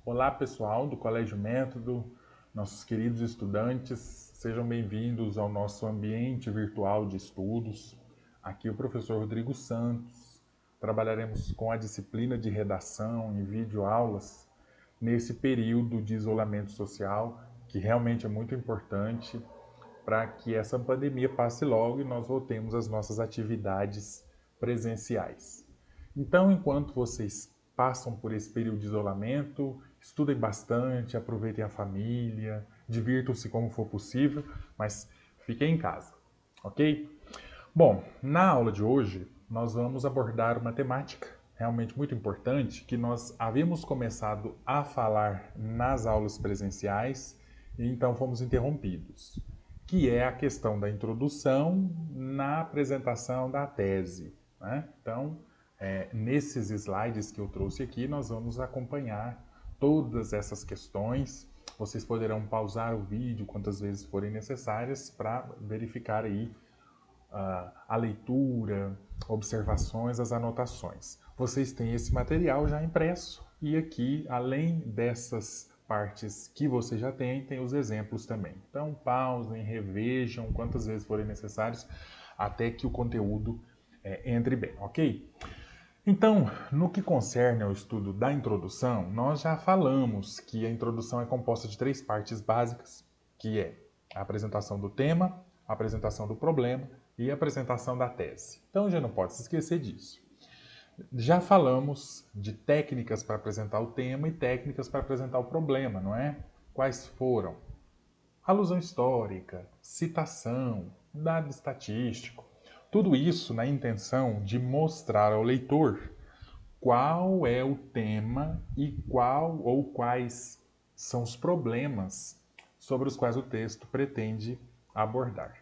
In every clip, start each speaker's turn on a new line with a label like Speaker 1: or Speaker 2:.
Speaker 1: Olá pessoal do Colégio Método, nossos queridos estudantes, sejam bem-vindos ao nosso ambiente virtual de estudos. Aqui o professor Rodrigo Santos. Trabalharemos com a disciplina de redação e videoaulas nesse período de isolamento social, que realmente é muito importante para que essa pandemia passe logo e nós voltemos às nossas atividades presenciais. Então, enquanto vocês passam por esse período de isolamento, estudem bastante, aproveitem a família, divirtam-se como for possível, mas fiquem em casa, ok? Bom, na aula de hoje nós vamos abordar uma temática realmente muito importante que nós havíamos começado a falar nas aulas presenciais e então fomos interrompidos, que é a questão da introdução na apresentação da tese, né? Então, nesses slides que eu trouxe aqui, nós vamos acompanhar todas essas questões. Vocês poderão pausar o vídeo quantas vezes forem necessárias para verificar aí a leitura, observações, as anotações. Vocês têm esse material já impresso e aqui, além dessas partes que você já tem os exemplos também. Então, pausem, revejam quantas vezes forem necessários até que o conteúdo entre bem, ok? Então, no que concerne ao estudo da introdução, nós já falamos que a introdução é composta de 3 partes básicas, que é a apresentação do tema, a apresentação do problema e a apresentação da tese. Então, já não pode se esquecer disso. Já falamos de técnicas para apresentar o tema e técnicas para apresentar o problema, não é? Quais foram? Alusão histórica, citação, dado estatístico. Tudo isso na intenção de mostrar ao leitor qual é o tema e qual ou quais são os problemas sobre os quais o texto pretende abordar.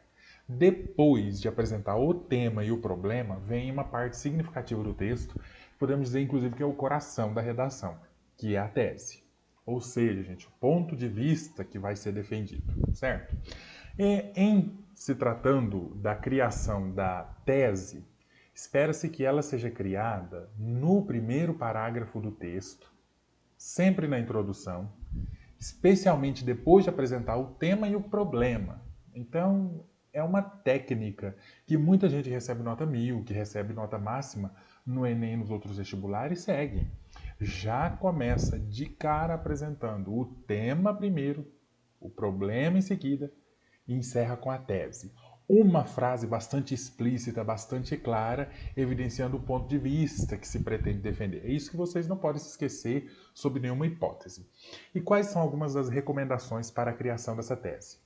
Speaker 1: Depois de apresentar o tema e o problema, vem uma parte significativa do texto, podemos dizer inclusive que é o coração da redação, que é a tese. Ou seja, gente, o ponto de vista que vai ser defendido, certo? E em se tratando da criação da tese, espera-se que ela seja criada no primeiro parágrafo do texto, sempre na introdução, especialmente depois de apresentar o tema e o problema. Então, é uma técnica que muita gente recebe nota 1000, que recebe nota máxima no Enem e nos outros vestibulares, segue. Já começa de cara apresentando o tema primeiro, o problema em seguida, e encerra com a tese. Uma frase bastante explícita, bastante clara, evidenciando o ponto de vista que se pretende defender. É isso que vocês não podem se esquecer sob nenhuma hipótese. E quais são algumas das recomendações para a criação dessa tese?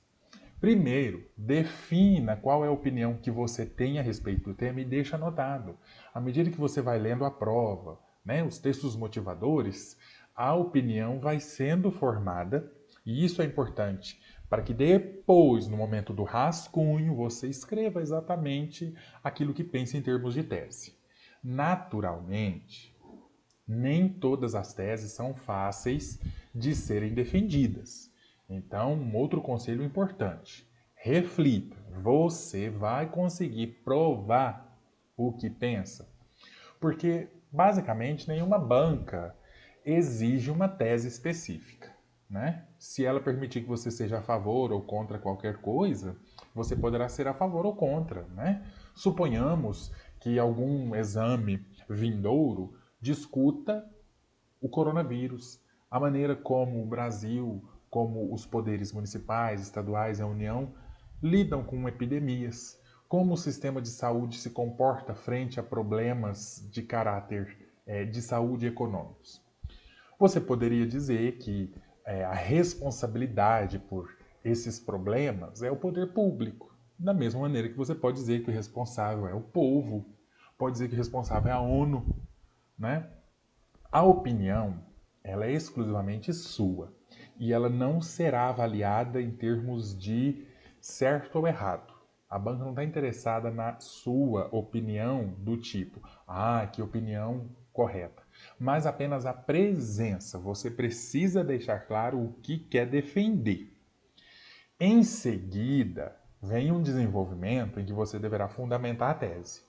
Speaker 1: Primeiro, defina qual é a opinião que você tem a respeito do tema e deixa anotado. À medida que você vai lendo a prova, né, os textos motivadores, a opinião vai sendo formada, e isso é importante, para que depois, no momento do rascunho, você escreva exatamente aquilo que pensa em termos de tese. Naturalmente, nem todas as teses são fáceis de serem defendidas. Então, um outro conselho importante: reflita. Você vai conseguir provar o que pensa? Porque, basicamente, nenhuma banca exige uma tese específica, né? Se ela permitir que você seja a favor ou contra qualquer coisa, você poderá ser a favor ou contra, né? Suponhamos que algum exame vindouro discuta o coronavírus, a maneira como o Brasil, como os poderes municipais, estaduais e a União lidam com epidemias, como o sistema de saúde se comporta frente a problemas de caráter de saúde econômicos. Você poderia dizer que a responsabilidade por esses problemas é o poder público, da mesma maneira que você pode dizer que o responsável é o povo, pode dizer que o responsável é a ONU, né? A opinião, ela é exclusivamente sua e ela não será avaliada em termos de certo ou errado. A banca não está interessada na sua opinião do tipo, que opinião correta, mas apenas a presença. Você precisa deixar claro o que quer defender. Em seguida, vem um desenvolvimento em que você deverá fundamentar a tese.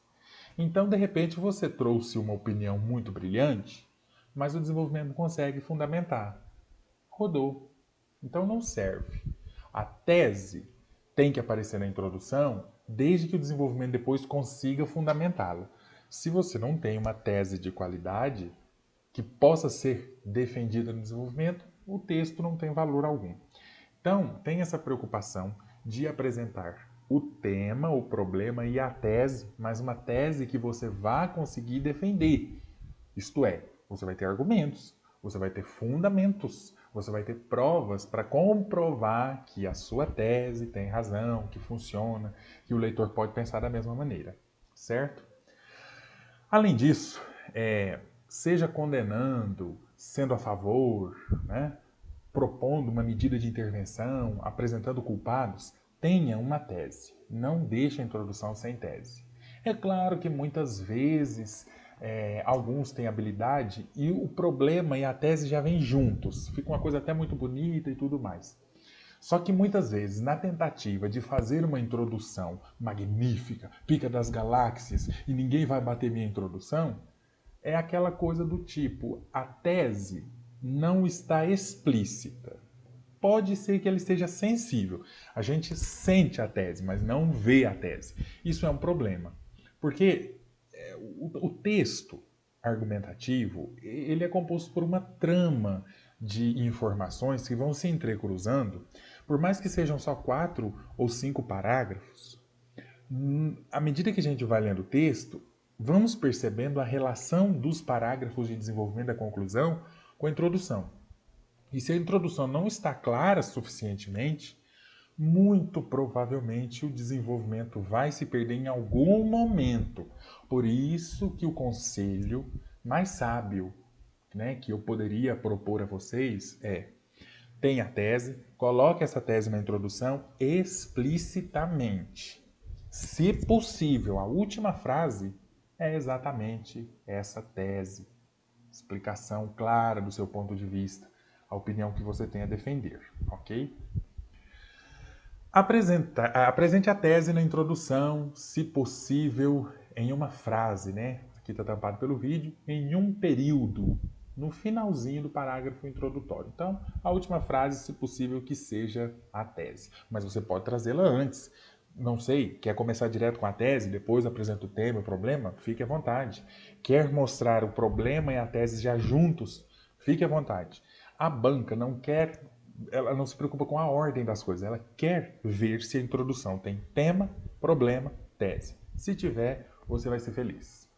Speaker 1: Então, de repente, você trouxe uma opinião muito brilhante, mas o desenvolvimento não consegue fundamentar. rodou. Então não serve. A tese tem que aparecer na introdução, desde que o desenvolvimento depois consiga fundamentá-la. Se você não tem uma tese de qualidade que possa ser defendida no desenvolvimento, o texto não tem valor algum. Então, tem essa preocupação de apresentar o tema, o problema e a tese, mas uma tese que você vá conseguir defender. Isto é, você vai ter argumentos, você vai ter fundamentos, você vai ter provas para comprovar que a sua tese tem razão, que funciona, que o leitor pode pensar da mesma maneira, certo? Além disso, seja condenando, sendo a favor, né, propondo uma medida de intervenção, apresentando culpados, tenha uma tese. Não deixe a introdução sem tese. É claro que muitas vezes alguns têm habilidade e o problema e a tese já vêm juntos. Fica uma coisa até muito bonita e tudo mais. Só que muitas vezes, na tentativa de fazer uma introdução magnífica, pica das galáxias, e ninguém vai bater minha introdução, é aquela coisa do tipo, a tese não está explícita. Pode ser que ela esteja sensível. A gente sente a tese, mas não vê a tese. Isso é um problema. Porque o texto argumentativo, ele é composto por uma trama de informações que vão se entrecruzando, por mais que sejam só 4 ou 5 parágrafos. À medida que a gente vai lendo o texto, vamos percebendo a relação dos parágrafos de desenvolvimento da conclusão com a introdução. E se a introdução não está clara suficientemente, muito provavelmente o desenvolvimento vai se perder em algum momento. Por isso que o conselho mais sábio, né, que eu poderia propor a vocês tenha a tese, coloque essa tese na introdução explicitamente. Se possível, a última frase é exatamente essa tese. Explicação clara do seu ponto de vista, a opinião que você tem a defender, ok? Apresente a tese na introdução, se possível, em uma frase, né? Aqui está tampado pelo vídeo, em um período, no finalzinho do parágrafo introdutório. Então, a última frase, se possível, que seja a tese. Mas você pode trazê-la antes. Não sei, quer começar direto com a tese, depois apresenta o tema, o problema? Fique à vontade. Quer mostrar o problema e a tese já juntos? Fique à vontade. A banca ela não se preocupa com a ordem das coisas, ela quer ver se a introdução tem tema, problema, tese. Se tiver, você vai ser feliz.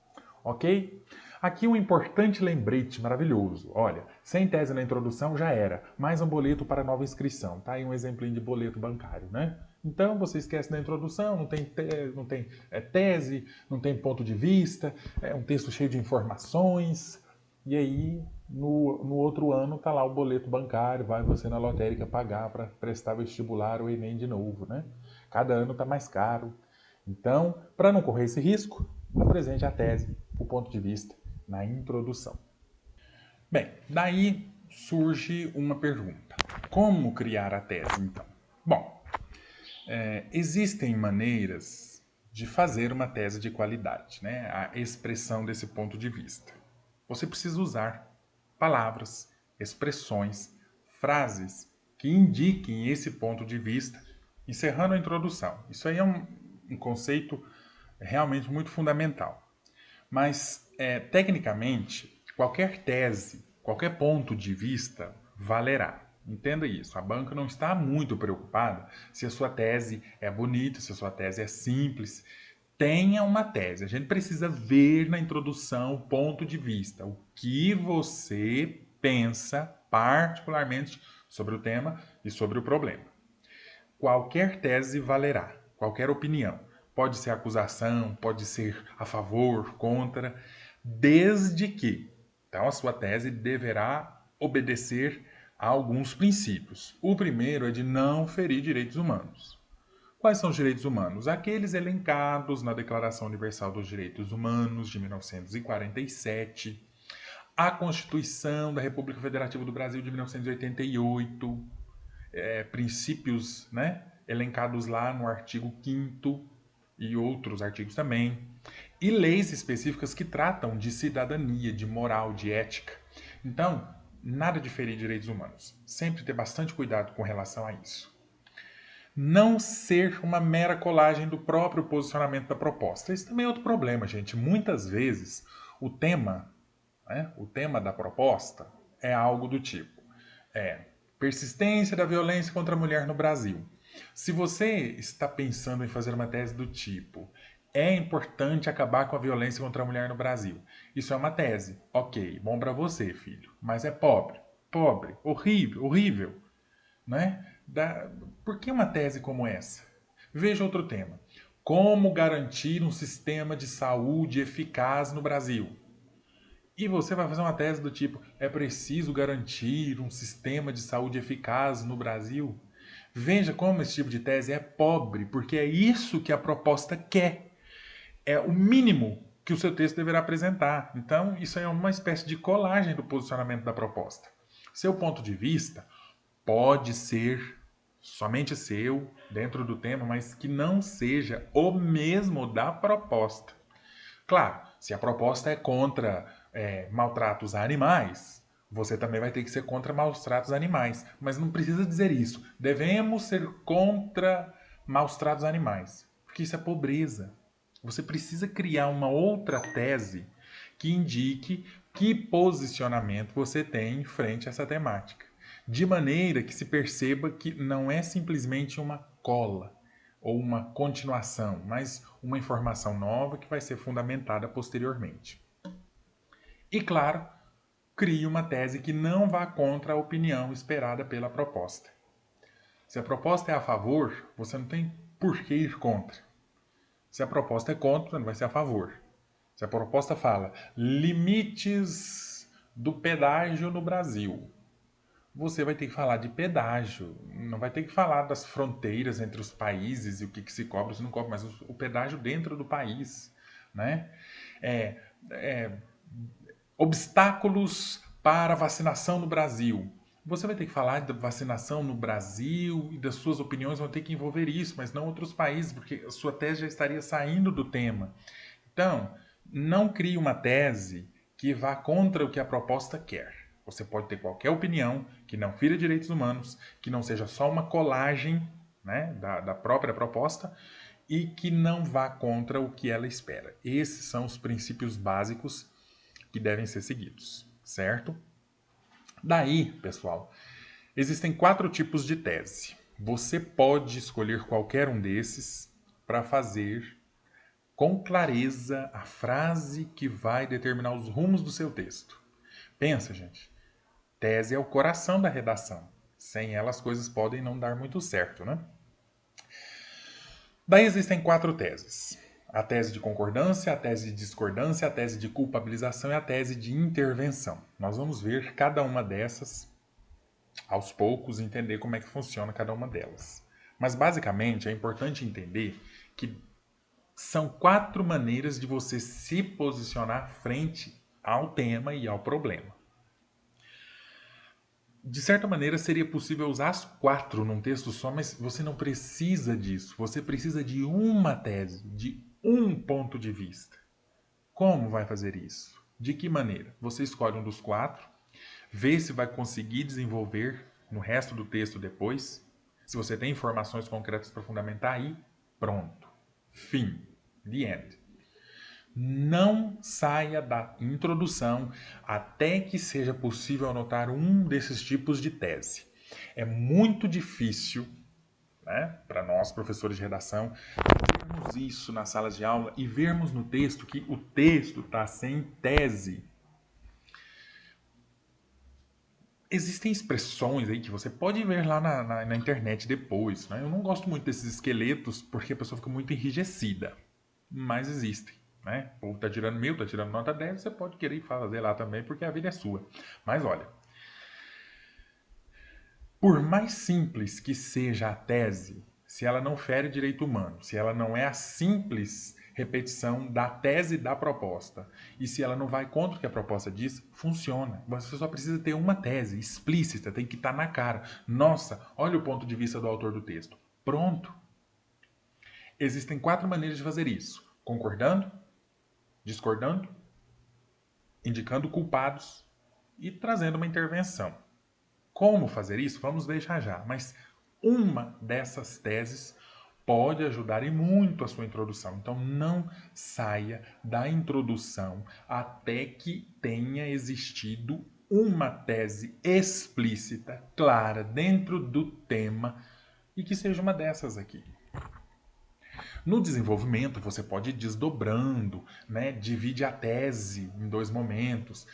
Speaker 1: Ok? Aqui um importante lembrete maravilhoso. Olha, sem tese na introdução já era. Mais um boleto para nova inscrição. Tá aí um exemplinho de boleto bancário, né? Então você esquece da introdução, não tem tese, não tem ponto de vista, é um texto cheio de informações. E aí, no outro ano, tá lá o boleto bancário, vai você na lotérica pagar para prestar vestibular ou Enem de novo, né? Cada ano tá mais caro. Então, para não correr esse risco, apresente a tese, o ponto de vista, na introdução. Bem, daí surge uma pergunta. Como criar a tese, então? Bom, existem maneiras de fazer uma tese de qualidade, né? A expressão desse ponto de vista. Você precisa usar palavras, expressões, frases que indiquem esse ponto de vista, encerrando a introdução. Isso aí é um conceito realmente muito fundamental. Mas, tecnicamente, qualquer tese, qualquer ponto de vista valerá. Entenda isso. A banca não está muito preocupada se a sua tese é bonita, se a sua tese é simples. Tenha uma tese. A gente precisa ver na introdução o ponto de vista, o que você pensa particularmente sobre o tema e sobre o problema. Qualquer tese valerá, qualquer opinião. Pode ser acusação, pode ser a favor, contra, desde que, então, a sua tese deverá obedecer a alguns princípios. O primeiro é de não ferir direitos humanos. Quais são os direitos humanos? Aqueles elencados na Declaração Universal dos Direitos Humanos de 1947, a Constituição da República Federativa do Brasil de 1988, princípios, né, elencados lá no artigo 5º e outros artigos também, e leis específicas que tratam de cidadania, de moral, de ética. Então, Nada de ferir direitos humanos. Sempre ter bastante cuidado com relação a isso. Não ser uma mera colagem do próprio posicionamento da proposta. Isso também é outro problema, gente. Muitas vezes o tema, né, o tema da proposta é algo do tipo persistência da violência contra a mulher no Brasil. Se você está pensando em fazer uma tese do tipo é importante acabar com a violência contra a mulher no Brasil. Isso é uma tese. Ok, bom para você, filho. Mas é pobre. Pobre. Horrível. Horrível. Né? Por que uma tese como essa? Veja outro tema. Como garantir um sistema de saúde eficaz no Brasil? E você vai fazer uma tese do tipo: é preciso garantir um sistema de saúde eficaz no Brasil? Veja como esse tipo de tese é pobre, porque é isso que a proposta quer. É o mínimo que o seu texto deverá apresentar. Então, isso é uma espécie de colagem do posicionamento da proposta. Seu ponto de vista pode ser somente seu, dentro do tema, mas que não seja o mesmo da proposta. Claro, se a proposta é contra maltratos a animais, você também vai ter que ser contra maus tratos a animais. Mas não precisa dizer isso. Devemos ser contra maus tratos a animais. Porque isso é pobreza. Você precisa criar uma outra tese que indique que posicionamento você tem frente a essa temática. De maneira que se perceba que não é simplesmente uma cola ou uma continuação, mas uma informação nova que vai ser fundamentada posteriormente. E, claro, crie uma tese que não vá contra a opinião esperada pela proposta. Se a proposta é a favor, você não tem por que ir contra. Se a proposta é contra, não vai ser a favor. Se a proposta fala limites do pedágio no Brasil, você vai ter que falar de pedágio, não vai ter que falar das fronteiras entre os países e o que se cobra e o que não cobra, mas o pedágio dentro do país, né? É, é, obstáculos para a vacinação no Brasil. Você vai ter que falar da vacinação no Brasil e das suas opiniões vão ter que envolver isso, mas não outros países, porque a sua tese já estaria saindo do tema. Então, não crie uma tese que vá contra o que a proposta quer. Você pode ter qualquer opinião que não fira direitos humanos, que não seja só uma colagem, né, da própria proposta e que não vá contra o que ela espera. Esses são os princípios básicos que devem ser seguidos, certo? Daí, pessoal, existem 4 tipos de tese. Você pode escolher qualquer um desses para fazer com clareza a frase que vai determinar os rumos do seu texto. Pensa, gente. Tese é o coração da redação. Sem ela as coisas podem não dar muito certo, né? Daí existem 4 teses. A tese de concordância, a tese de discordância, a tese de culpabilização e a tese de intervenção. Nós vamos ver cada uma dessas aos poucos, entender como é que funciona cada uma delas. Mas basicamente é importante entender que são 4 maneiras de você se posicionar frente ao tema e ao problema. De certa maneira, seria possível usar as 4 num texto só, mas você não precisa disso. Você precisa de uma tese, de um ponto de vista. Como vai fazer isso? De que maneira? Você escolhe um dos 4, vê se vai conseguir desenvolver no resto do texto depois. Se você tem informações concretas para fundamentar, aí, pronto. Fim. The end. Não saia da introdução até que seja possível anotar um desses tipos de tese. É muito difícil, né, para nós, professores de redação, vermos isso nas salas de aula e vermos no texto que o texto está sem tese. Existem expressões aí que você pode ver lá na internet depois. Né? Eu não gosto muito desses esqueletos porque a pessoa fica muito enrijecida. Mas existem. Né? O povo está tirando 1000, está tirando nota 10, você pode querer fazer lá também porque a vida é sua. Mas olha, por mais simples que seja a tese, se ela não fere direito humano, se ela não é a simples repetição da tese da proposta, e se ela não vai contra o que a proposta diz, funciona. Você só precisa ter uma tese explícita, tem que estar na cara. Nossa, olha o ponto de vista do autor do texto. Pronto. Existem 4 maneiras de fazer isso: concordando, discordando, indicando culpados e trazendo uma intervenção. Como fazer isso? Vamos ver já. Mas uma dessas teses pode ajudar e muito a sua introdução. Então não saia da introdução até que tenha existido uma tese explícita, clara, dentro do tema e que seja uma dessas aqui. No desenvolvimento, você pode ir desdobrando, né? Divide a tese em dois momentos.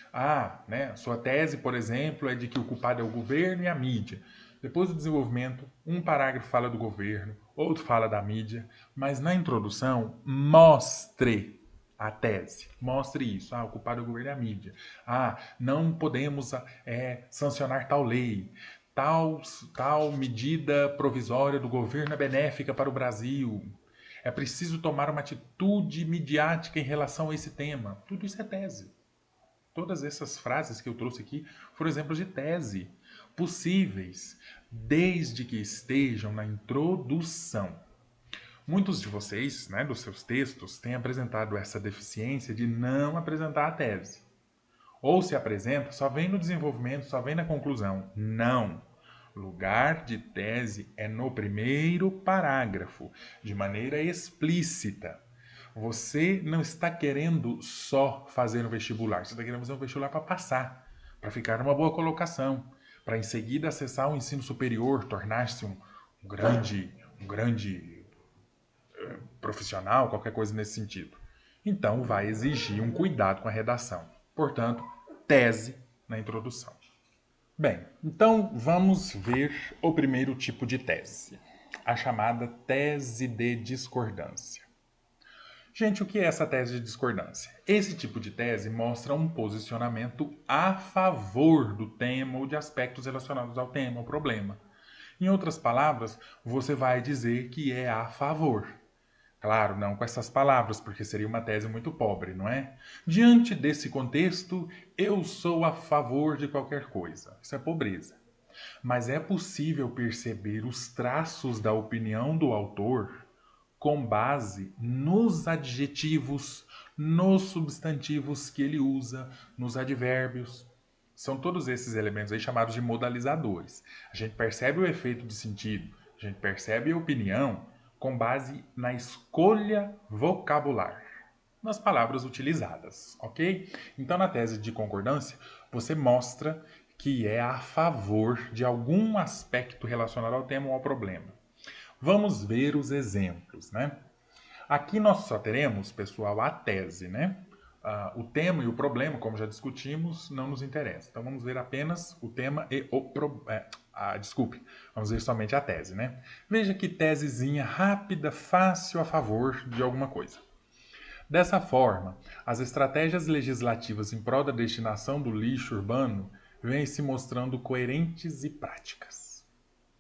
Speaker 1: Sua tese, por exemplo, é de que o culpado é o governo e a mídia. Depois do desenvolvimento, um parágrafo fala do governo, outro fala da mídia, mas na introdução, mostre a tese. Mostre isso. O culpado é o governo e a mídia. Não podemos sancionar tal lei. Tal medida provisória do governo é benéfica para o Brasil. É preciso tomar uma atitude midiática em relação a esse tema. Tudo isso é tese. Todas essas frases que eu trouxe aqui foram exemplos de tese possíveis, desde que estejam na introdução. Muitos de vocês, dos seus textos, têm apresentado essa deficiência de não apresentar a tese. Ou se apresenta, só vem no desenvolvimento, só vem na conclusão. Não. Lugar de tese é no primeiro parágrafo, de maneira explícita. Você não está querendo só fazer um vestibular, você está querendo fazer um vestibular para passar, para ficar numa boa colocação, para em seguida acessar o ensino superior, tornar-se um grande profissional, qualquer coisa nesse sentido. Então vai exigir um cuidado com a redação. Portanto, tese na introdução. Bem, então vamos ver o primeiro tipo de tese, a chamada tese de discordância. Gente, o que é essa tese de discordância? Esse tipo de tese mostra um posicionamento a favor do tema ou de aspectos relacionados ao tema, ao problema. Em outras palavras, você vai dizer que é a favor. Claro, não com essas palavras, porque seria uma tese muito pobre, não é? Diante desse contexto, eu sou a favor de qualquer coisa. Isso é pobreza. Mas é possível perceber os traços da opinião do autor com base nos adjetivos, nos substantivos que ele usa, nos advérbios. São todos esses elementos aí chamados de modalizadores. A gente percebe o efeito de sentido, a gente percebe a opinião com base na escolha vocabular, nas palavras utilizadas, ok? Então, na tese de concordância, você mostra que é a favor de algum aspecto relacionado ao tema ou ao problema. Vamos ver os exemplos, né? Aqui nós só teremos, pessoal, a tese, né? O tema e o problema, como já discutimos, não nos interessa. Então vamos ver apenas o tema e o problema. Vamos ver somente a tese, né? Veja que tesezinha rápida, fácil a favor de alguma coisa. Dessa forma, as estratégias legislativas em prol da destinação do lixo urbano vêm se mostrando coerentes e práticas.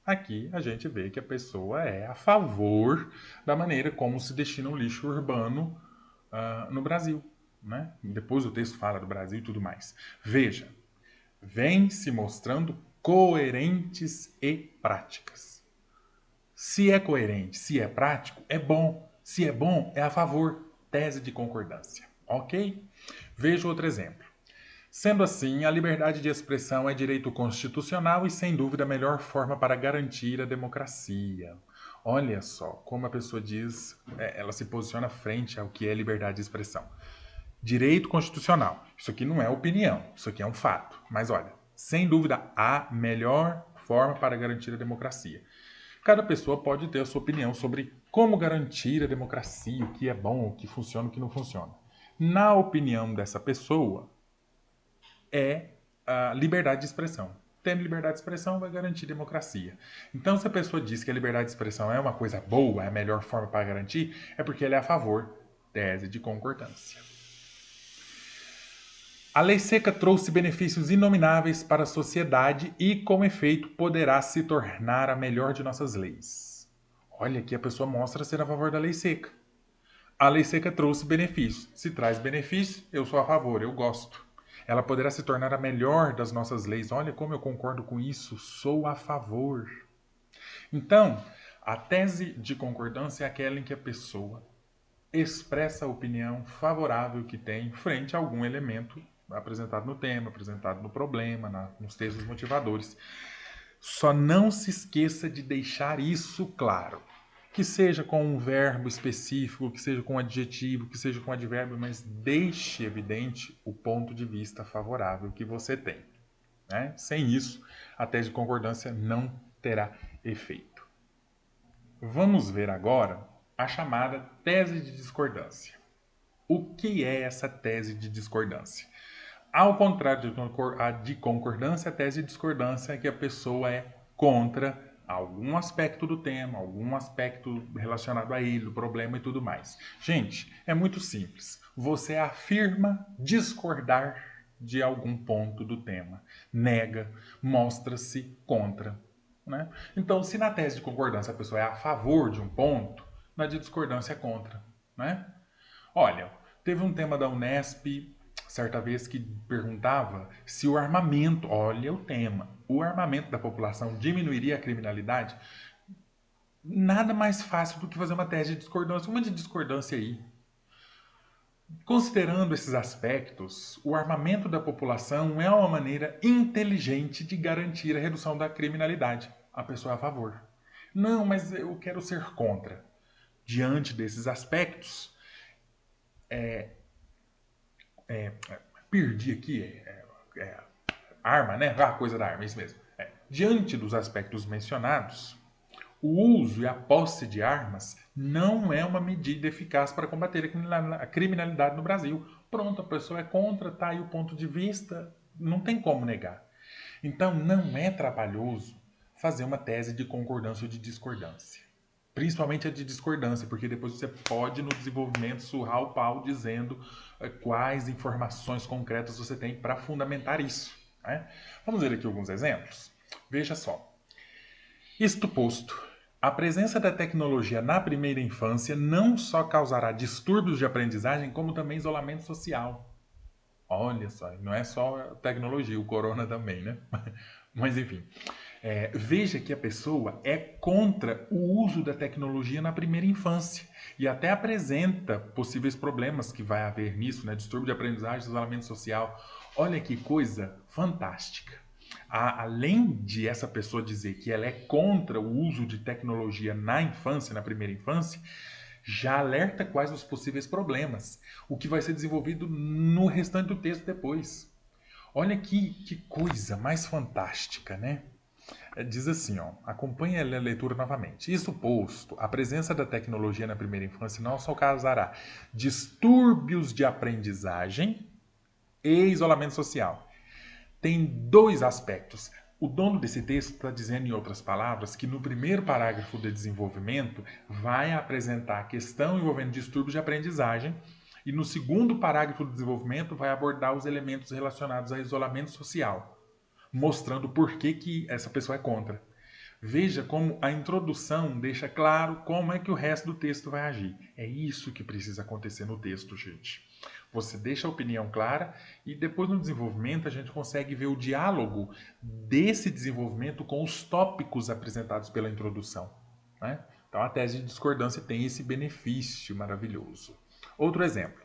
Speaker 1: Aqui a gente vê que a pessoa é a favor da maneira como se destina o lixo urbano no Brasil. Né? Depois o texto fala do Brasil e tudo mais. Veja, vem se mostrando coerentes e práticas. Se é coerente, se é prático, é bom. Se é bom, é a favor. Tese de concordância. Ok? Veja outro exemplo. Sendo assim, a liberdade de expressão é direito constitucional e, sem dúvida, a melhor forma para garantir a democracia. Olha só como a pessoa diz, ela se posiciona frente ao que é liberdade de expressão. Direito constitucional. Isso aqui não é opinião, isso aqui é um fato. Mas olha, sem dúvida, a melhor forma para garantir a democracia. Cada pessoa pode ter a sua opinião sobre como garantir a democracia, o que é bom, o que funciona, o que não funciona. Na opinião dessa pessoa, é a liberdade de expressão. Tendo liberdade de expressão vai garantir democracia. Então, se a pessoa diz que a liberdade de expressão é uma coisa boa, é a melhor forma para garantir, é porque ela é a favor. Tese de concordância. A lei seca trouxe benefícios inomináveis para a sociedade e, com efeito, poderá se tornar a melhor de nossas leis. Olha, aqui a pessoa mostra ser a favor da lei seca. A lei seca trouxe benefícios. Se traz benefício, eu sou a favor, eu gosto. Ela poderá se tornar a melhor das nossas leis. Olha como eu concordo com isso, sou a favor. Então, a tese de concordância é aquela em que a pessoa expressa a opinião favorável que tem frente a algum elemento apresentado no tema, apresentado no problema, nos textos motivadores. Só não se esqueça de deixar isso claro. Que seja com um verbo específico, que seja com um adjetivo, que seja com um advérbio, mas deixe evidente o ponto de vista favorável que você tem. Né? Sem isso, a tese de concordância não terá efeito. Vamos ver agora a chamada tese de discordância. O que é essa tese de discordância? Ao contrário de concordância, a tese de discordância é que a pessoa é contra algum aspecto do tema, algum aspecto relacionado a ele, o problema e tudo mais. Gente, é muito simples. Você afirma discordar de algum ponto do tema, nega, mostra-se contra. Né? Então, se na tese de concordância a pessoa é a favor de um ponto, na de discordância é contra. Né? Olha, teve um tema da Unesp certa vez que perguntava se o armamento, olha o tema, o armamento da população diminuiria a criminalidade. Nada mais fácil do que fazer uma tese de discordância, uma de discordância aí. Considerando esses aspectos, o armamento da população é uma maneira inteligente de garantir a redução da criminalidade. A pessoa é a favor. Não, mas eu quero ser contra. Diante desses aspectos, perdi aqui, arma, né? Ah, coisa da arma, isso mesmo. Diante dos aspectos mencionados, o uso e a posse de armas não é uma medida eficaz para combater a criminalidade no Brasil. Pronto, a pessoa é contra, tá aí o ponto de vista, não tem como negar. Então, não é trabalhoso fazer uma tese de concordância ou de discordância. Principalmente a de discordância, porque depois você pode, no desenvolvimento, surrar o pau dizendo quais informações concretas você tem para fundamentar isso. Né? Vamos ver aqui alguns exemplos? Veja só. Isto posto, a presença da tecnologia na primeira infância não só causará distúrbios de aprendizagem, como também isolamento social. Olha só, não é só a tecnologia, o corona também, né? Mas enfim, veja que a pessoa é contra o uso da tecnologia na primeira infância e até apresenta possíveis problemas que vai haver nisso, né? Distúrbio de aprendizagem, isolamento social. Olha que coisa fantástica. Além de essa pessoa dizer que ela é contra o uso de tecnologia na infância, na primeira infância, já alerta quais os possíveis problemas, o que vai ser desenvolvido no restante do texto depois. Olha que coisa mais fantástica, né? Diz assim, ó, acompanhe a leitura novamente. Isso posto, a presença da tecnologia na primeira infância não só causará distúrbios de aprendizagem e isolamento social. Tem dois aspectos. O dono desse texto está dizendo, em outras palavras, que no primeiro parágrafo de desenvolvimento vai apresentar a questão envolvendo distúrbios de aprendizagem e no segundo parágrafo do desenvolvimento vai abordar os elementos relacionados a isolamento social, mostrando por que essa pessoa é contra. Veja como a introdução deixa claro como é que o resto do texto vai agir. É isso que precisa acontecer no texto, gente. Você deixa a opinião clara e depois no desenvolvimento a gente consegue ver o diálogo desse desenvolvimento com os tópicos apresentados pela introdução. Né? Então a tese de discordância tem esse benefício maravilhoso. Outro exemplo.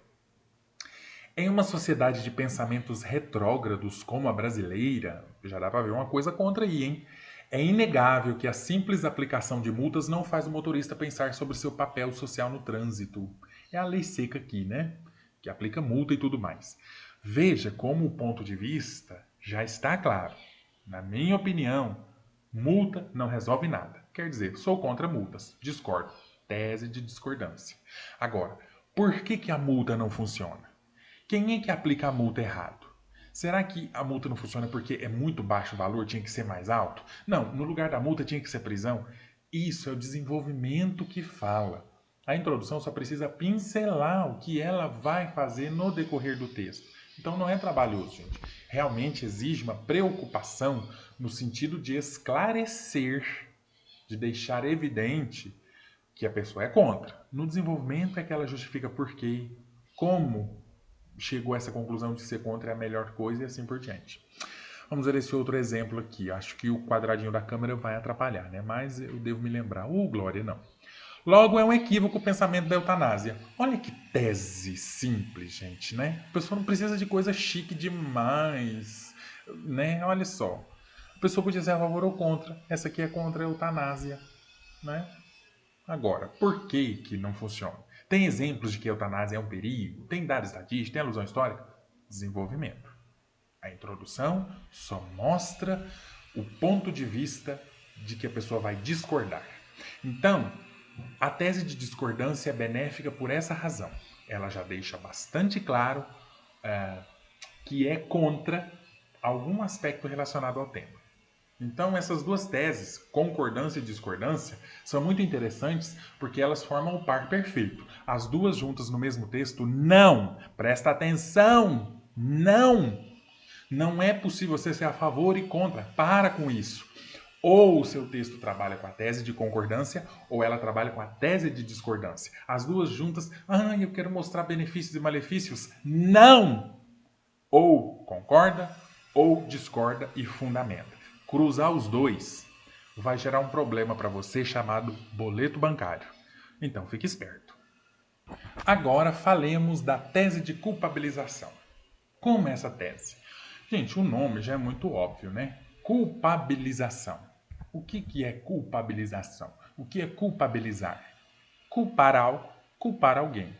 Speaker 1: Em uma sociedade de pensamentos retrógrados como a brasileira, já dá para ver uma coisa contra aí, hein? É inegável que a simples aplicação de multas não faz o motorista pensar sobre seu papel social no trânsito. É a lei seca aqui, né? Que aplica multa e tudo mais. Veja como o ponto de vista já está claro. Na minha opinião, multa não resolve nada. Quer dizer, sou contra multas. Discordo. Tese de discordância. Agora, por que a multa não funciona? Quem é que aplica a multa errado? Será que a multa não funciona porque é muito baixo o valor, tinha que ser mais alto? Não, no lugar da multa tinha que ser prisão. Isso é o desenvolvimento que fala. A introdução só precisa pincelar o que ela vai fazer no decorrer do texto. Então não é trabalhoso, gente. Realmente exige uma preocupação no sentido de esclarecer, de deixar evidente que a pessoa é contra. No desenvolvimento é que ela justifica por quê, como chegou a essa conclusão de ser contra é a melhor coisa e assim por diante. Vamos ver esse outro exemplo aqui. Acho que o quadradinho da câmera vai atrapalhar, né? Mas eu devo me lembrar. Glória, não. Logo, é um equívoco o pensamento da eutanásia. Olha que tese simples, gente, né? A pessoa não precisa de coisa chique demais, né? Olha só. A pessoa podia ser a favor ou contra. Essa aqui é contra a eutanásia, né? Agora, por que que não funciona? Tem exemplos de que a eutanásia é um perigo? Tem dado estatística? Tem alusão histórica? Desenvolvimento. A introdução só mostra o ponto de vista de que a pessoa vai discordar. Então, a tese de discordância é benéfica por essa razão. Ela já deixa bastante claro que é contra algum aspecto relacionado ao tema. Então, essas duas teses, concordância e discordância, são muito interessantes porque elas formam o par perfeito. As duas juntas no mesmo texto, não! Presta atenção! Não! Não é possível você ser a favor e contra. Para com isso. Ou o seu texto trabalha com a tese de concordância, ou ela trabalha com a tese de discordância. As duas juntas, eu quero mostrar benefícios e malefícios. Não! Ou concorda, ou discorda e fundamenta. Cruzar os dois vai gerar um problema para você chamado boleto bancário. Então fique esperto. Agora falemos da tese de culpabilização. Como é essa tese? Gente, o nome já é muito óbvio, né? Culpabilização. O que é culpabilização? O que é culpabilizar? Culpar algo, culpar alguém.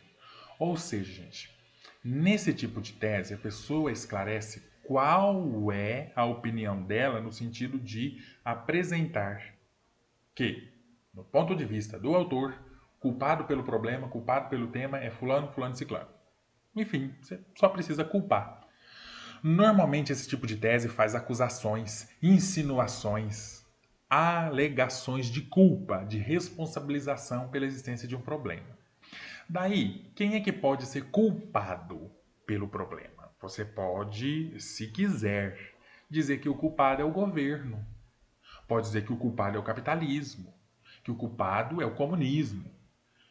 Speaker 1: Ou seja, gente, nesse tipo de tese, a pessoa esclarece qual é a opinião dela no sentido de apresentar que, no ponto de vista do autor, culpado pelo problema, culpado pelo tema é fulano, fulano e ciclano. Enfim, você só precisa culpar. Normalmente esse tipo de tese faz acusações, insinuações, alegações de culpa, de responsabilização pela existência de um problema. Daí, quem é que pode ser culpado pelo problema? Você pode, se quiser, dizer que o culpado é o governo. Pode dizer que o culpado é o capitalismo, que o culpado é o comunismo,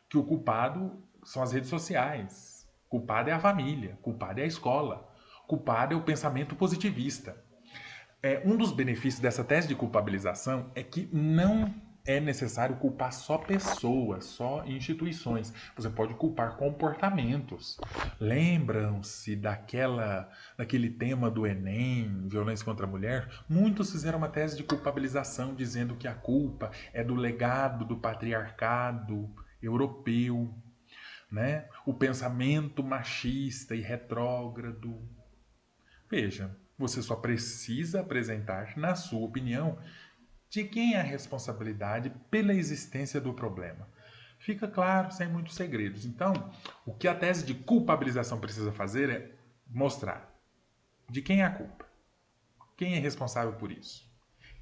Speaker 1: que o culpado são as redes sociais, culpado é a família, culpado é a escola, culpado é o pensamento positivista. Um dos benefícios dessa tese de culpabilização é que não é necessário culpar só pessoas, só instituições. Você pode culpar comportamentos. Lembram-se daquele tema do Enem, violência contra a mulher? Muitos fizeram uma tese de culpabilização dizendo que a culpa é do legado do patriarcado europeu, né? O pensamento machista e retrógrado. Veja, você só precisa apresentar, na sua opinião, de quem é a responsabilidade pela existência do problema. Fica claro, sem muitos segredos. Então, o que a tese de culpabilização precisa fazer é mostrar de quem é a culpa. Quem é responsável por isso?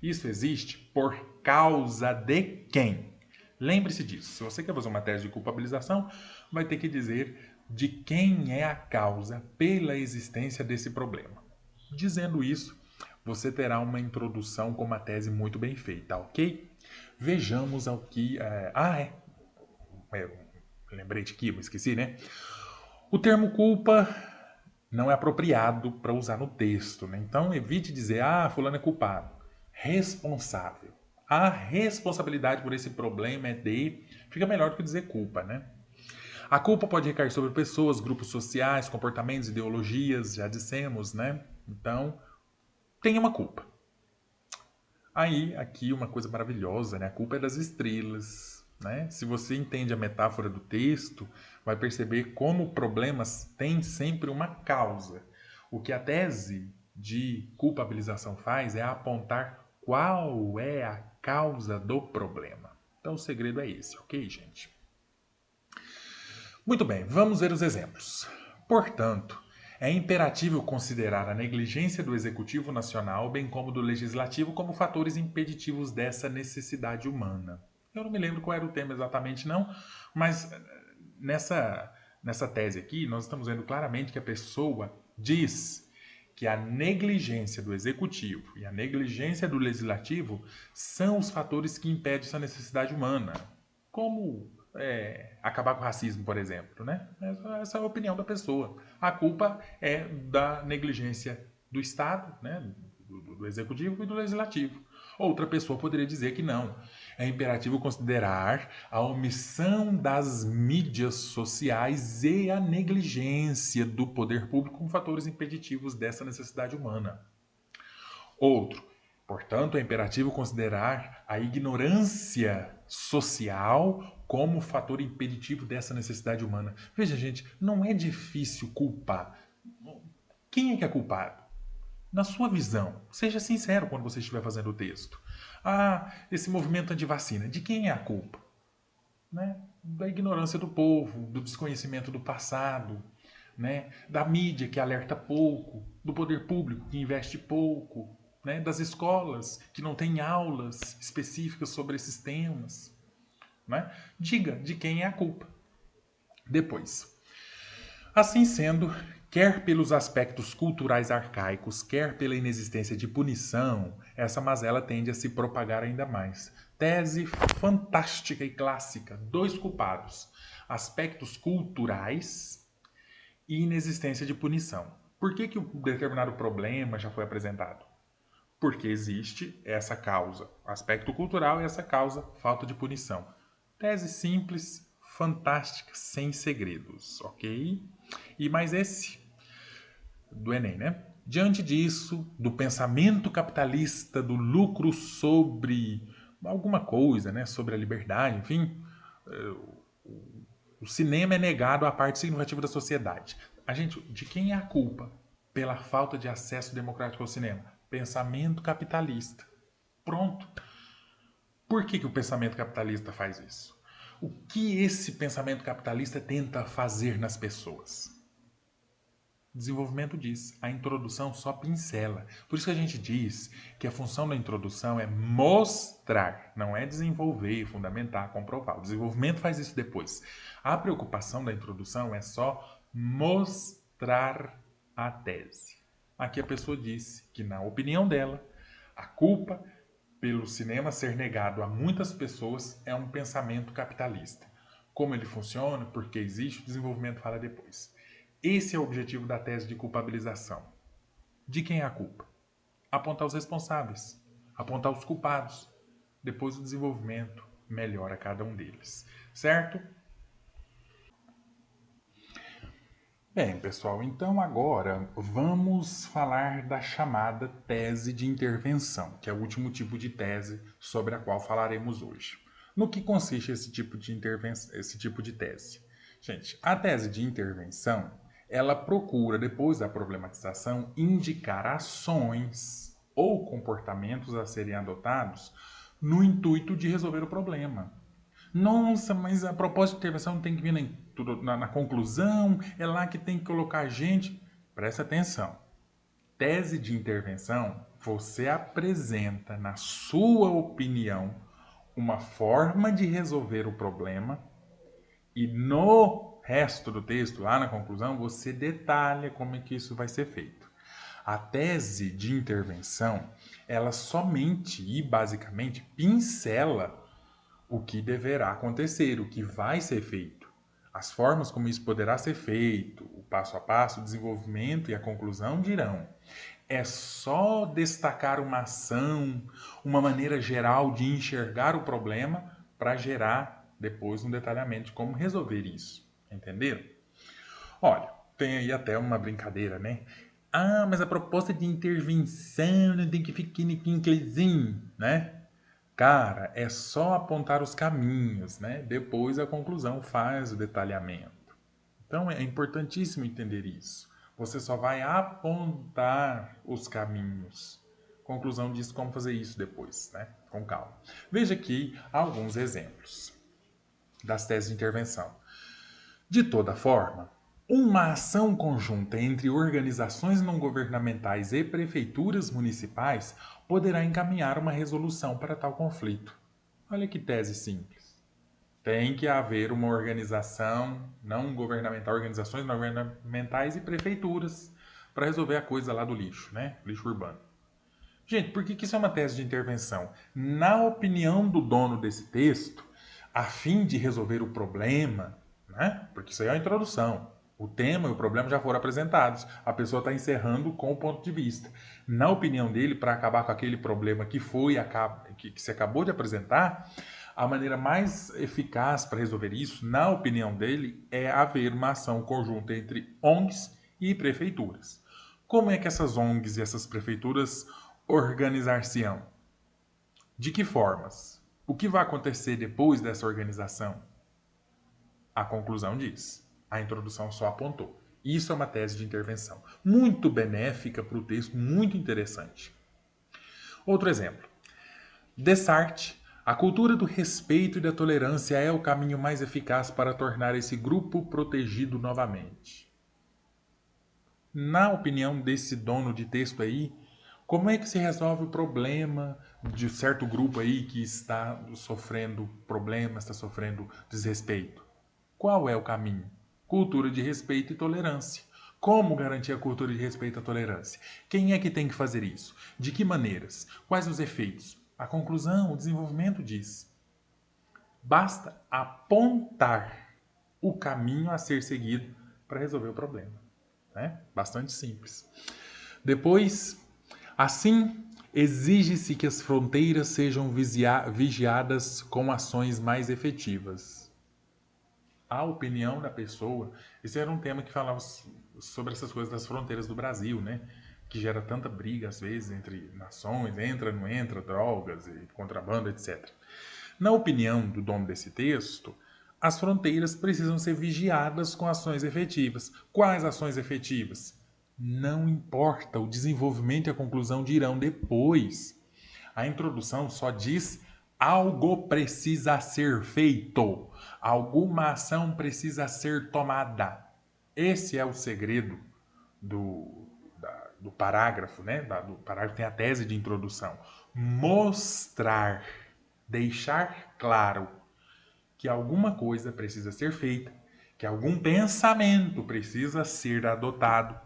Speaker 1: Isso existe por causa de quem? Lembre-se disso. Se você quer fazer uma tese de culpabilização, vai ter que dizer de quem é a causa pela existência desse problema. Dizendo isso, você terá uma introdução com uma tese muito bem feita, ok? Vejamos ao que... lembrei de que, esqueci, né? O termo culpa não é apropriado para usar no texto, né? Então evite dizer, fulano é culpado. Responsável. A responsabilidade por esse problema é de... Fica melhor do que dizer culpa, né? A culpa pode recair sobre pessoas, grupos sociais, comportamentos, ideologias, já dissemos, né? Então, tenha uma culpa. Aí, aqui uma coisa maravilhosa, né? A culpa é das estrelas, né? Se você entende a metáfora do texto, vai perceber como problemas têm sempre uma causa. O que a tese de culpabilização faz é apontar qual é a causa do problema. Então, o segredo é esse, ok, gente? Muito bem, vamos ver os exemplos. Portanto, é imperativo considerar a negligência do Executivo Nacional, bem como do Legislativo, como fatores impeditivos dessa necessidade humana. Eu não me lembro qual era o tema exatamente, não, mas nessa tese aqui, nós estamos vendo claramente que a pessoa diz que a negligência do Executivo e a negligência do Legislativo são os fatores que impedem essa necessidade humana. Como acabar com o racismo, por exemplo, né? Essa é a opinião da pessoa. A culpa é da negligência do Estado, né? do Executivo e do Legislativo. Outra pessoa poderia dizer que não. É imperativo considerar a omissão das mídias sociais e a negligência do poder público como fatores impeditivos dessa necessidade humana. Outro, portanto, é imperativo considerar a ignorância social como fator impeditivo dessa necessidade humana. Veja, gente, não é difícil culpar. Quem é que é culpado? Na sua visão, seja sincero quando você estiver fazendo o texto. Ah, esse movimento anti-vacina, de quem é a culpa? Né? Da ignorância do povo, do desconhecimento do passado, né? Da mídia que alerta pouco, do poder público que investe pouco, né? Das escolas que não têm aulas específicas sobre esses temas. Né? Diga de quem é a culpa. Depois, assim sendo, quer pelos aspectos culturais arcaicos, quer pela inexistência de punição, essa mazela tende a se propagar ainda mais. Tese fantástica e clássica: dois culpados, aspectos culturais e inexistência de punição. Por que um determinado problema já foi apresentado? Porque existe essa causa, aspecto cultural e essa causa, falta de punição. Tese simples, fantástica, sem segredos, ok? E mais esse, do Enem, né? Diante disso, do pensamento capitalista, do lucro sobre alguma coisa, né? Sobre a liberdade, enfim, o cinema é negado à parte significativa da sociedade. A gente, de quem é a culpa pela falta de acesso democrático ao cinema? Pensamento capitalista. Pronto. Por que o pensamento capitalista faz isso? O que esse pensamento capitalista tenta fazer nas pessoas? Desenvolvimento diz, a introdução só pincela. Por isso que a gente diz que a função da introdução é mostrar, não é desenvolver, fundamentar, comprovar. O desenvolvimento faz isso depois. A preocupação da introdução é só mostrar a tese. Aqui a pessoa disse que, na opinião dela, a culpa pelo cinema ser negado a muitas pessoas é um pensamento capitalista. Como ele funciona, por que existe, o desenvolvimento fala depois. Esse é o objetivo da tese de culpabilização. De quem é a culpa? Apontar os responsáveis, apontar os culpados. Depois o desenvolvimento melhora cada um deles. Certo? Bem, pessoal, então agora vamos falar da chamada tese de intervenção, que é o último tipo de tese sobre a qual falaremos hoje. No que consiste esse tipo de tese? Gente, a tese de intervenção, ela procura, depois da problematização, indicar ações ou comportamentos a serem adotados no intuito de resolver o problema. Nossa, mas a proposta de intervenção tem que vir na conclusão, é lá que tem que colocar a gente. Presta atenção. Tese de intervenção, você apresenta, na sua opinião, uma forma de resolver o problema e no resto do texto, lá na conclusão, você detalha como é que isso vai ser feito. A tese de intervenção, ela somente e basicamente pincela o que deverá acontecer, o que vai ser feito, as formas como isso poderá ser feito, o passo a passo, o desenvolvimento e a conclusão dirão. É só destacar uma ação, uma maneira geral de enxergar o problema para gerar depois um detalhamento de como resolver isso. Entenderam? Olha, tem aí até uma brincadeira, né? Ah, mas a proposta de intervenção não tem que ficar inclusinho, né? Cara, é só apontar os caminhos, né? Depois a conclusão faz o detalhamento. Então é importantíssimo entender isso. Você só vai apontar os caminhos. Conclusão diz como fazer isso depois, né? Com calma. Veja aqui alguns exemplos das teses de intervenção. De toda forma, uma ação conjunta entre organizações não governamentais e prefeituras municipais poderá encaminhar uma resolução para tal conflito. Olha que tese simples. Tem que haver uma organização não governamental, organizações não governamentais e prefeituras para resolver a coisa lá do lixo, né? Lixo urbano. Gente, por que isso é uma tese de intervenção? Na opinião do dono desse texto, a fim de resolver o problema, né? Porque isso aí é a introdução. O tema e o problema já foram apresentados. A pessoa está encerrando com o ponto de vista. Na opinião dele, para acabar com aquele problema que se acabou de apresentar, a maneira mais eficaz para resolver isso, na opinião dele, é haver uma ação conjunta entre ONGs e prefeituras. Como é que essas ONGs e essas prefeituras organizar-se-ão? De que formas? O que vai acontecer depois dessa organização? A conclusão diz. A introdução só apontou. Isso é uma tese de intervenção. Muito benéfica para o texto, muito interessante. Outro exemplo. Dessart. A cultura do respeito e da tolerância é o caminho mais eficaz para tornar esse grupo protegido novamente. Na opinião desse dono de texto aí, como é que se resolve o problema de certo grupo aí que está sofrendo problemas, está sofrendo desrespeito? Qual é o caminho? Cultura de respeito e tolerância. Como garantir a cultura de respeito e tolerância? Quem é que tem que fazer isso? De que maneiras? Quais os efeitos? A conclusão, o desenvolvimento diz. Basta apontar o caminho a ser seguido para resolver o problema. Né? Bastante simples. Depois, assim, exige-se que as fronteiras sejam vigiadas com ações mais efetivas. A opinião da pessoa, esse era um tema que falava sobre essas coisas das fronteiras do Brasil, né? Que gera tanta briga, às vezes, entre nações, entra, não entra, drogas e contrabando, etc. Na opinião do dono desse texto, as fronteiras precisam ser vigiadas com ações efetivas. Quais ações efetivas? Não importa, o desenvolvimento e a conclusão dirão depois. A introdução só diz algo precisa ser feito, alguma ação precisa ser tomada. Esse é o segredo do parágrafo, né? Do parágrafo tem a tese de introdução. Mostrar, deixar claro que alguma coisa precisa ser feita, que algum pensamento precisa ser adotado,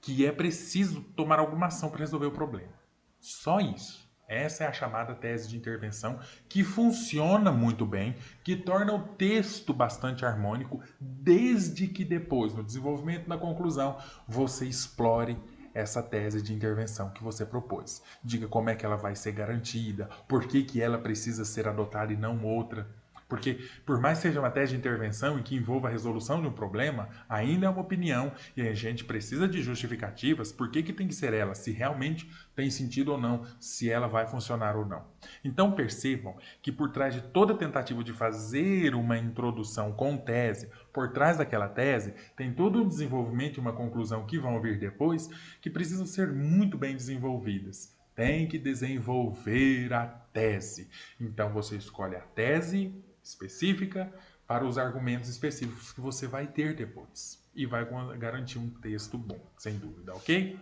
Speaker 1: que é preciso tomar alguma ação para resolver o problema. Só isso. Essa é a chamada tese de intervenção, que funciona muito bem, que torna o texto bastante harmônico, desde que depois, no desenvolvimento da conclusão, você explore essa tese de intervenção que você propôs. Diga como é que ela vai ser garantida, por que ela precisa ser adotada e não outra. Porque, por mais que seja uma tese de intervenção e que envolva a resolução de um problema, ainda é uma opinião e a gente precisa de justificativas. Por que tem que ser ela? Se realmente tem sentido ou não, se ela vai funcionar ou não. Então percebam que por trás de toda tentativa de fazer uma introdução com tese, por trás daquela tese, tem todo um desenvolvimento e uma conclusão que vão vir depois, que precisam ser muito bem desenvolvidas. Tem que desenvolver a tese. Então você escolhe a tese específica para os argumentos específicos que você vai ter depois. E vai garantir um texto bom, sem dúvida, ok?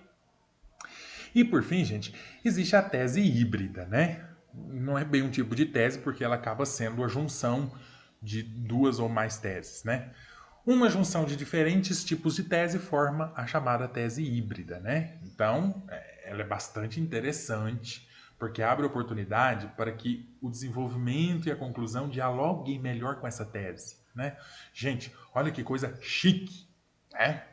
Speaker 1: E por fim, gente, existe a tese híbrida, né? Não é bem um tipo de tese, porque ela acaba sendo a junção de duas ou mais teses, né? Uma junção de diferentes tipos de tese forma a chamada tese híbrida, né? Então, ela é bastante interessante, porque abre oportunidade para que o desenvolvimento e a conclusão dialoguem melhor com essa tese, né? Gente, olha que coisa chique, né?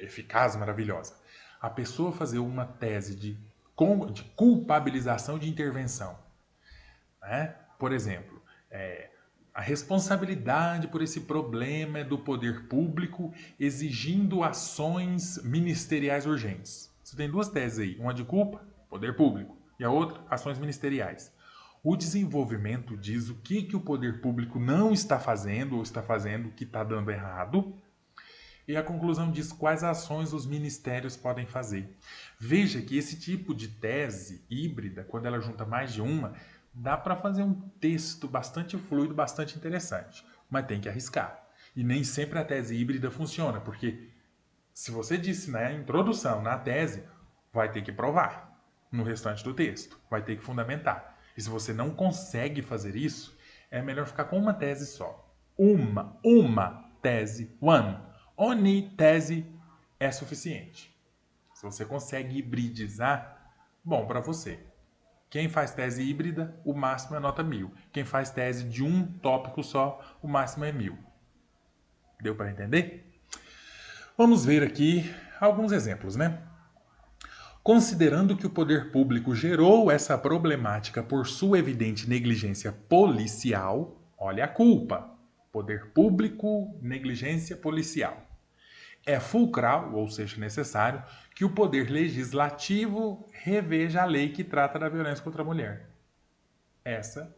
Speaker 1: Eficaz, maravilhosa. A pessoa fazer uma tese de culpabilização de intervenção, né? Por exemplo, a responsabilidade por esse problema é do poder público, exigindo ações ministeriais urgentes. Você tem duas teses aí, uma de culpa, poder público, e a outra, ações ministeriais. O desenvolvimento diz o que o poder público não está fazendo ou está fazendo que está dando errado, e a conclusão diz quais ações os ministérios podem fazer. Veja que esse tipo de tese híbrida, quando ela junta mais de uma, dá para fazer um texto bastante fluido, bastante interessante, mas tem que arriscar. E nem sempre a tese híbrida funciona, porque se você disse na introdução, na tese, vai ter que provar no restante do texto, vai ter que fundamentar. E se você não consegue fazer isso, é melhor ficar com uma tese só. Uma tese, one tese é suficiente. Se você consegue hibridizar, bom para você. Quem faz tese híbrida, o máximo é nota 1000. Quem faz tese de um tópico só, o máximo é 1000. Deu para entender? Vamos ver aqui alguns exemplos, né? Considerando que o poder público gerou essa problemática por sua evidente negligência policial, olha a culpa. Poder público, negligência policial. É fulcral, ou seja, necessário, que o poder legislativo reveja a lei que trata da violência contra a mulher. Essa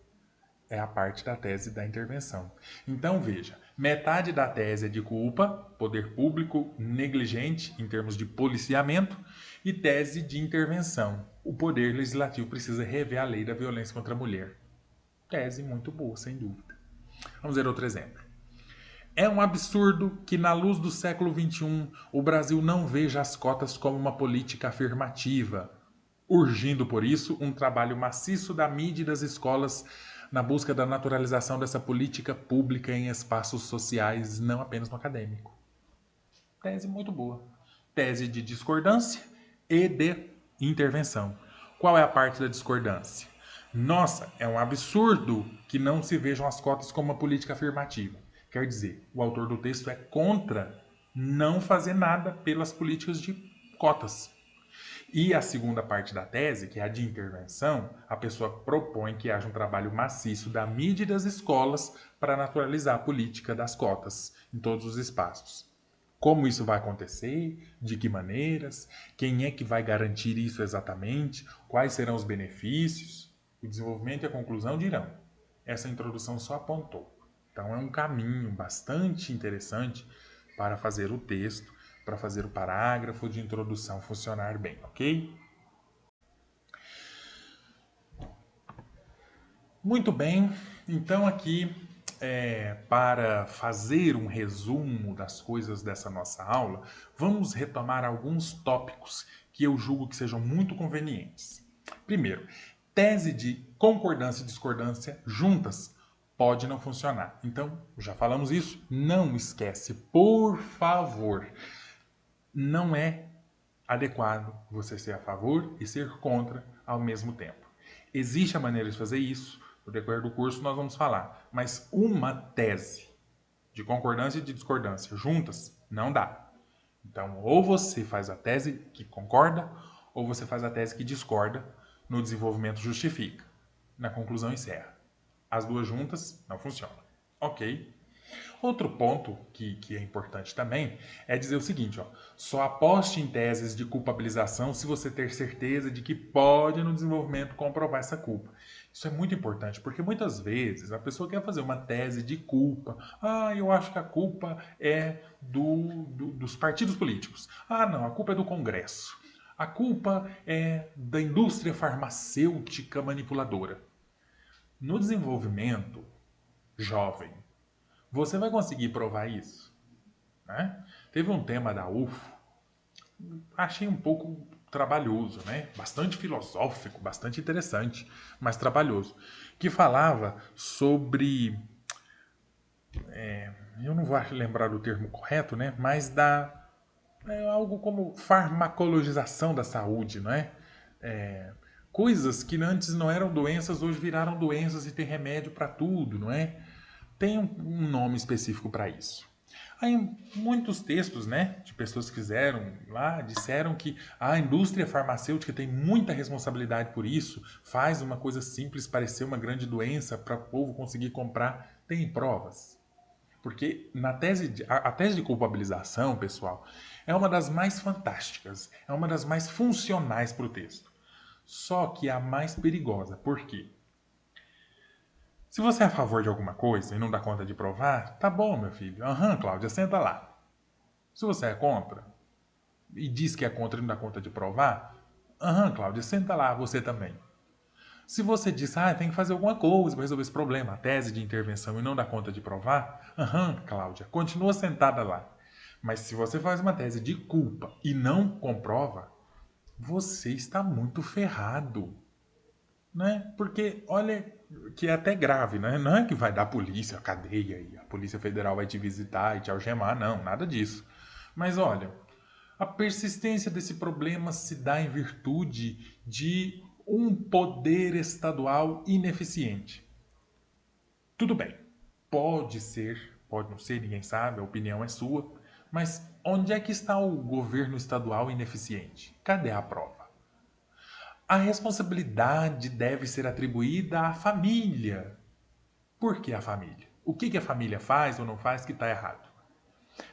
Speaker 1: é a parte da tese da intervenção. Então veja, metade da tese é de culpa, poder público negligente em termos de policiamento, e tese de intervenção. O poder legislativo precisa rever a lei da violência contra a mulher. Tese muito boa, sem dúvida. Vamos ver outro exemplo. É um absurdo que, na luz do século XXI, o Brasil não veja as cotas como uma política afirmativa, urgindo, por isso, um trabalho maciço da mídia e das escolas na busca da naturalização dessa política pública em espaços sociais, não apenas no acadêmico. Tese muito boa. Tese de discordância e de intervenção. Qual é a parte da discordância? Nossa, é um absurdo que não se vejam as cotas como uma política afirmativa. Quer dizer, o autor do texto é contra não fazer nada pelas políticas de cotas. E a segunda parte da tese, que é a de intervenção, a pessoa propõe que haja um trabalho maciço da mídia e das escolas para naturalizar a política das cotas em todos os espaços. Como isso vai acontecer? De que maneiras? Quem é que vai garantir isso exatamente? Quais serão os benefícios? O desenvolvimento e a conclusão dirão. Essa introdução só apontou. Então é um caminho bastante interessante para fazer o texto, para fazer o parágrafo de introdução funcionar bem, ok? Muito bem, então aqui para fazer um resumo das coisas dessa nossa aula, vamos retomar alguns tópicos que eu julgo que sejam muito convenientes. Primeiro, tese de concordância e discordância juntas pode não funcionar. Então, já falamos isso, não esquece, por favor. Não é adequado você ser a favor e ser contra ao mesmo tempo. Existe a maneira de fazer isso, no decorrer do curso nós vamos falar, mas uma tese de concordância e de discordância juntas não dá. Então, ou você faz a tese que concorda, ou você faz a tese que discorda, no desenvolvimento justifica, na conclusão encerra. As duas juntas não funcionam. Ok? Outro ponto que é importante também é dizer o seguinte, ó, só aposte em teses de culpabilização se você ter certeza de que pode no desenvolvimento comprovar essa culpa. Isso é muito importante, porque muitas vezes a pessoa quer fazer uma tese de culpa. Ah, eu acho que a culpa é dos partidos políticos. Ah, não, a culpa é do Congresso. A culpa é da indústria farmacêutica manipuladora. No desenvolvimento jovem, você vai conseguir provar isso? Né? Teve um tema da UFO, achei um pouco trabalhoso, né? Bastante filosófico, bastante interessante, mas trabalhoso, que falava sobre, eu não vou lembrar do termo correto, né? Mas algo como farmacologização da saúde, não é? Coisas que antes não eram doenças, hoje viraram doenças e tem remédio para tudo, não é? Tem um nome específico para isso. Aí, muitos textos, né, de pessoas que fizeram lá, disseram que a indústria farmacêutica tem muita responsabilidade por isso, faz uma coisa simples parecer uma grande doença para o povo conseguir comprar. Tem provas. Porque a tese de culpabilização, pessoal, é uma das mais fantásticas, é uma das mais funcionais para o texto. Só que é a mais perigosa. Por quê? Se você é a favor de alguma coisa e não dá conta de provar, tá bom, meu filho. Aham, Cláudia, senta lá. Se você é contra e diz que é contra e não dá conta de provar, aham, Cláudia, senta lá, você também. Se você diz, tem que fazer alguma coisa para resolver esse problema, a tese de intervenção e não dá conta de provar, aham, Cláudia, continua sentada lá. Mas se você faz uma tese de culpa e não comprova, você está muito ferrado. Né? Porque, olha, que é até grave, né? Não é que vai dar polícia, a cadeia e a Polícia Federal vai te visitar e te algemar, não, nada disso. Mas olha, a persistência desse problema se dá em virtude de um poder estadual ineficiente. Tudo bem, pode ser, pode não ser, ninguém sabe, a opinião é sua, Mas onde é que está o governo estadual ineficiente? Cadê a prova? A responsabilidade deve ser atribuída à família. Por que a família? O que a família faz ou não faz que está errado?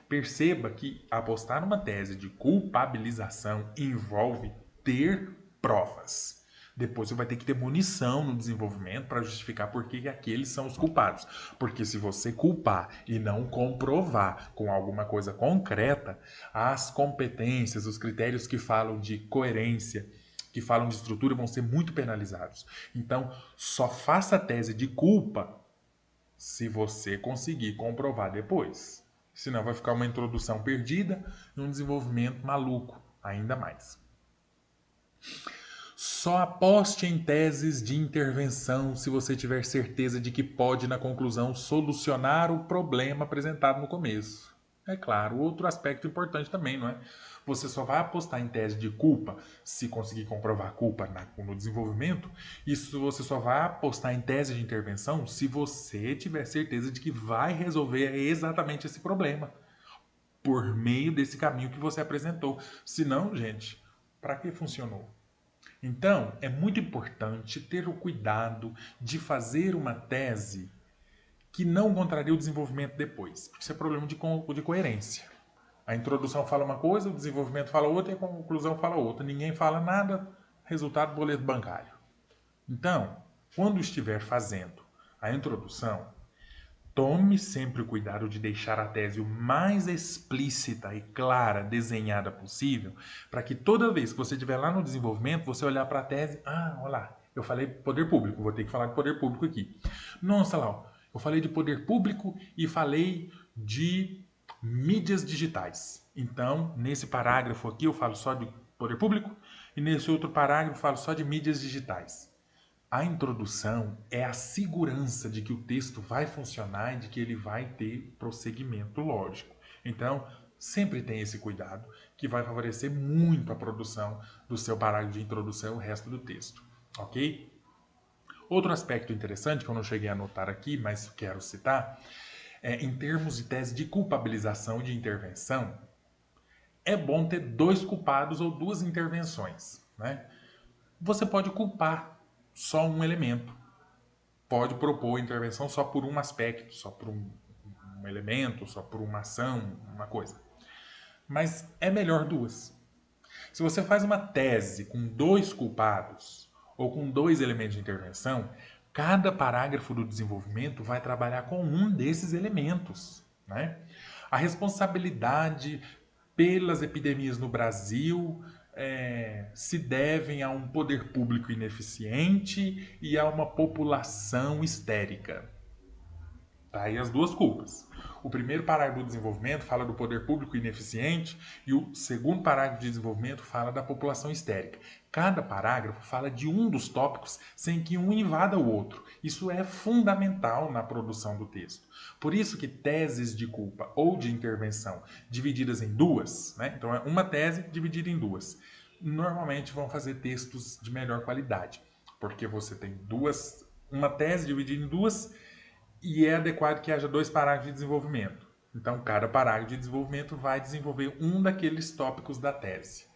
Speaker 1: Perceba que apostar numa tese de culpabilização envolve ter provas. Depois você vai ter que ter munição no desenvolvimento para justificar por que aqueles são os culpados. Porque se você culpar e não comprovar com alguma coisa concreta, as competências, os critérios que falam de coerência, que falam de estrutura, vão ser muito penalizados. Então, só faça a tese de culpa se você conseguir comprovar depois. Senão vai ficar uma introdução perdida e um desenvolvimento maluco, ainda mais. Só aposte em teses de intervenção se você tiver certeza de que pode, na conclusão, solucionar o problema apresentado no começo. É claro, outro aspecto importante também, não é? Você só vai apostar em tese de culpa se conseguir comprovar a culpa no desenvolvimento. Isso você só vai apostar em tese de intervenção se você tiver certeza de que vai resolver exatamente esse problema por meio desse caminho que você apresentou. Se não, gente, para que funcionou? Então, é muito importante ter o cuidado de fazer uma tese que não contraria o desenvolvimento depois. Isso é problema de coerência. A introdução fala uma coisa, o desenvolvimento fala outra e a conclusão fala outra. Ninguém fala nada, resultado, boleto bancário. Então, quando estiver fazendo a introdução, tome sempre o cuidado de deixar a tese o mais explícita e clara, desenhada possível, para que toda vez que você estiver lá no desenvolvimento, você olhar para a tese, olha lá, eu falei poder público, vou ter que falar de poder público aqui. Nossa, lá, eu falei de poder público e falei de mídias digitais. Então, nesse parágrafo aqui eu falo só de poder público e nesse outro parágrafo eu falo só de mídias digitais. A introdução é a segurança de que o texto vai funcionar e de que ele vai ter prosseguimento lógico. Então, sempre tenha esse cuidado, que vai favorecer muito a produção do seu parágrafo de introdução e o resto do texto. Ok? Outro aspecto interessante que eu não cheguei a anotar aqui, mas quero citar, em termos de tese de culpabilização e de intervenção, é bom ter dois culpados ou duas intervenções, né? Você pode culpar só um elemento, pode propor intervenção só por um aspecto, só por um elemento, só por uma ação, uma coisa. Mas é melhor duas. Se você faz uma tese com dois culpados ou com dois elementos de intervenção, cada parágrafo do desenvolvimento vai trabalhar com um desses elementos, né? A responsabilidade pelas epidemias no Brasil se devem a um poder público ineficiente e a uma população histérica. Tá aí as duas culpas. O primeiro parágrafo do desenvolvimento fala do poder público ineficiente e o segundo parágrafo de desenvolvimento fala da população histérica. Cada parágrafo fala de um dos tópicos sem que um invada o outro. Isso é fundamental na produção do texto. Por isso que teses de culpa ou de intervenção divididas em duas, né? Então é uma tese dividida em duas, normalmente vão fazer textos de melhor qualidade, porque você tem uma tese dividida em duas e é adequado que haja dois parágrafos de desenvolvimento. Então, cada parágrafo de desenvolvimento vai desenvolver um daqueles tópicos da tese.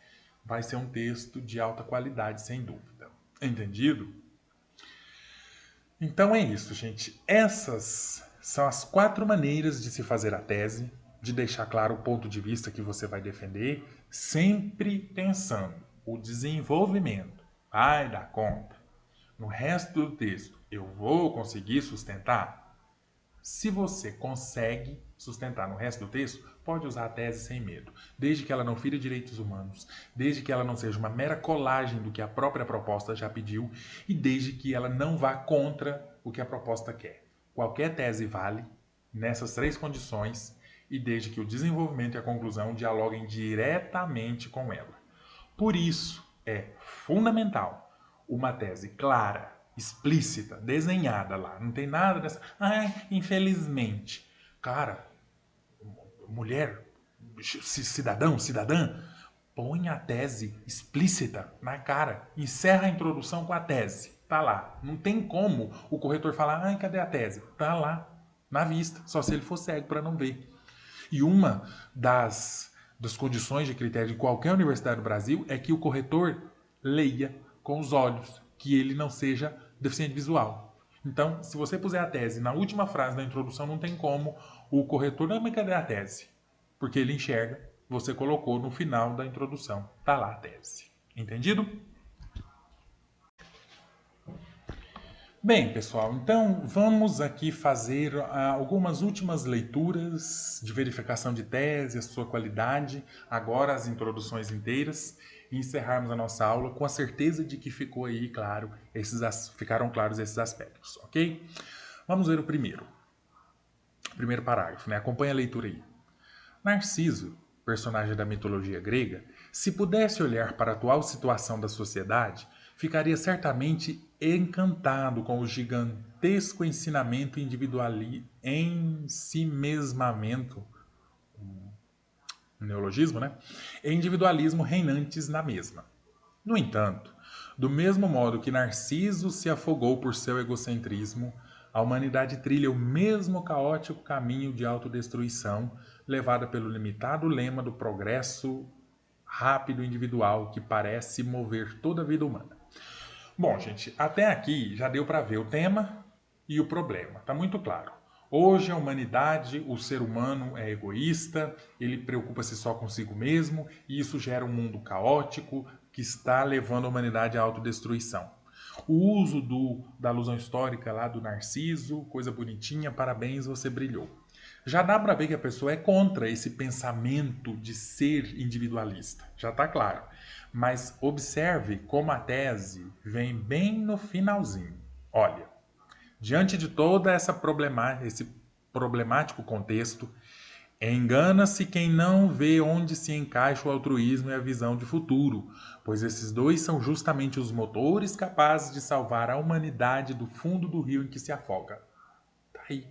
Speaker 1: Vai ser um texto de alta qualidade, sem dúvida. Entendido? Então é isso, gente. Essas são as 4 maneiras de se fazer a tese, de deixar claro o ponto de vista que você vai defender, sempre pensando o desenvolvimento vai dar conta. No resto do texto, eu vou conseguir sustentar? Se você consegue sustentar no resto do texto, pode usar a tese sem medo, desde que ela não fira direitos humanos, desde que ela não seja uma mera colagem do que a própria proposta já pediu e desde que ela não vá contra o que a proposta quer. Qualquer tese vale nessas 3 condições e desde que o desenvolvimento e a conclusão dialoguem diretamente com ela. Por isso, é fundamental uma tese clara, explícita, desenhada lá. Não tem nada dessa. Infelizmente. Cara, mulher, cidadão, cidadã, põe a tese explícita na cara. Encerra a introdução com a tese. Tá lá. Não tem como o corretor falar, cadê a tese? Tá lá, na vista. Só se ele for cego para não ver. E uma das condições de critério de qualquer universidade do Brasil é que o corretor leia com os olhos, que ele não seja deficiente visual. Então, se você puser a tese na última frase da introdução, não tem como o corretor... Não, mas cadê a tese? Porque ele enxerga, você colocou no final da introdução. Tá lá a tese. Entendido? Bem, pessoal, então vamos aqui fazer algumas últimas leituras de verificação de tese, a sua qualidade, agora as introduções inteiras, e encerrarmos a nossa aula com a certeza de que ficou aí claro ficaram claros esses aspectos, ok? Vamos ver o primeiro parágrafo, né? Acompanha a leitura aí. Narciso, personagem da mitologia grega, se pudesse olhar para a atual situação da sociedade, ficaria certamente encantado com o gigantesco ensinamento em si mesmamento, neologismo, né? E individualismo reinantes na mesma. No entanto, do mesmo modo que Narciso se afogou por seu egocentrismo, a humanidade trilha o mesmo caótico caminho de autodestruição, levada pelo limitado lema do progresso rápido individual que parece mover toda a vida humana. Bom, gente, até aqui já deu para ver o tema e o problema. Está muito claro. Hoje a humanidade, o ser humano é egoísta, ele preocupa-se só consigo mesmo e isso gera um mundo caótico que está levando a humanidade à autodestruição. O uso da alusão histórica lá do Narciso, coisa bonitinha, parabéns, você brilhou. Já dá para ver que a pessoa é contra esse pensamento de ser individualista, já está claro. Mas observe como a tese vem bem no finalzinho. Olha, diante de toda esse problemático contexto, engana-se quem não vê onde se encaixa o altruísmo e a visão de futuro, pois esses dois são justamente os motores capazes de salvar a humanidade do fundo do rio em que se afoga. Tá aí.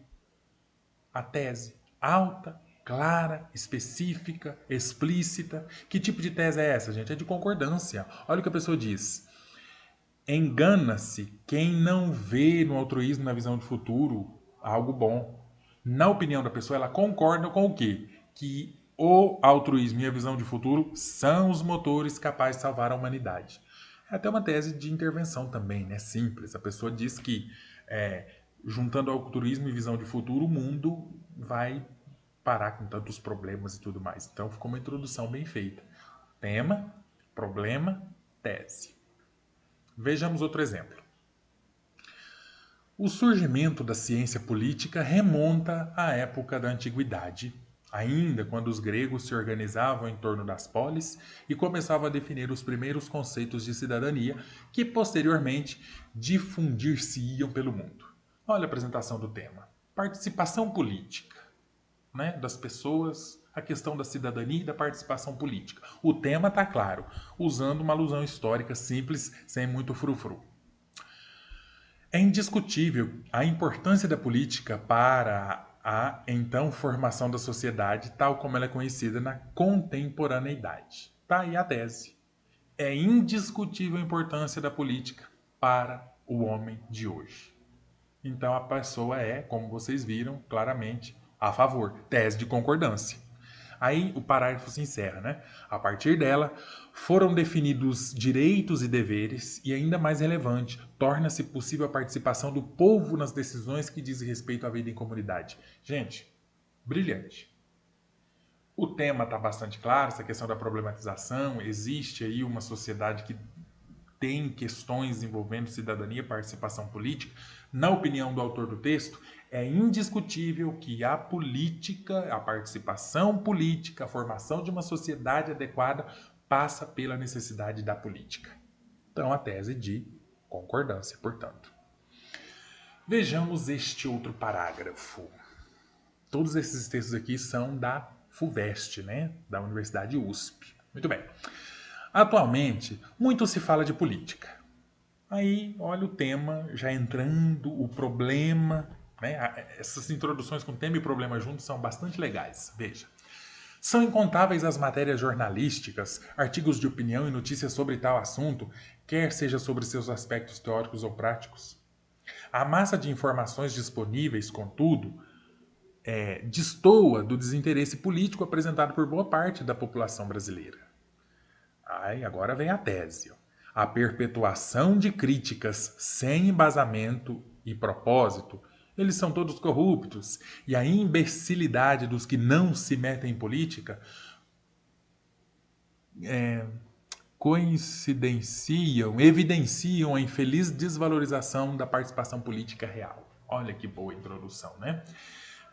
Speaker 1: A tese alta, clara, específica, explícita. Que tipo de tese é essa, gente? É de concordância. Olha o que a pessoa diz. Engana-se quem não vê no altruísmo, na visão de futuro, algo bom. Na opinião da pessoa, ela concorda com o quê? Que o altruísmo e a visão de futuro são os motores capazes de salvar a humanidade. É até uma tese de intervenção também, né? Simples. A pessoa diz que juntando altruísmo e visão de futuro, o mundo vai parar com tantos problemas e tudo mais. Então ficou uma introdução bem feita. Tema, problema, tese. Vejamos outro exemplo. O surgimento da ciência política remonta à época da antiguidade, ainda quando os gregos se organizavam em torno das polis e começavam a definir os primeiros conceitos de cidadania que posteriormente difundir-se-iam pelo mundo. Olha a apresentação do tema. Participação política, né, das pessoas, a questão da cidadania e da participação política. O tema está claro, usando uma alusão histórica simples, sem muito frufru. É indiscutível a importância da política para a, então, formação da sociedade, tal como ela é conhecida na contemporaneidade. Tá aí a tese. É indiscutível a importância da política para o homem de hoje. Então a pessoa é, como vocês viram, claramente a favor. Tese de concordância. Aí o parágrafo se encerra, né? A partir dela, foram definidos direitos e deveres e, ainda mais relevante, torna-se possível a participação do povo nas decisões que dizem respeito à vida em comunidade. Gente, brilhante. O tema está bastante claro, essa questão da problematização, existe aí uma sociedade que tem questões envolvendo cidadania e participação política. Na opinião do autor do texto, é indiscutível que a política, a participação política, a formação de uma sociedade adequada passa pela necessidade da política. Então, a tese de concordância, portanto. Vejamos este outro parágrafo. Todos esses textos aqui são da FUVEST, né? Da Universidade USP. Muito bem. Atualmente, muito se fala de política. Aí, olha o tema já entrando, o problema, né? Essas introduções com tema e problema juntos são bastante legais. Veja. São incontáveis as matérias jornalísticas, artigos de opinião e notícias sobre tal assunto, quer seja sobre seus aspectos teóricos ou práticos. A massa de informações disponíveis, contudo, destoa do desinteresse político apresentado por boa parte da população brasileira. Agora vem a tese. A perpetuação de críticas sem embasamento e propósito, eles são todos corruptos, e a imbecilidade dos que não se metem em política evidenciam a infeliz desvalorização da participação política real. Olha que boa introdução, né?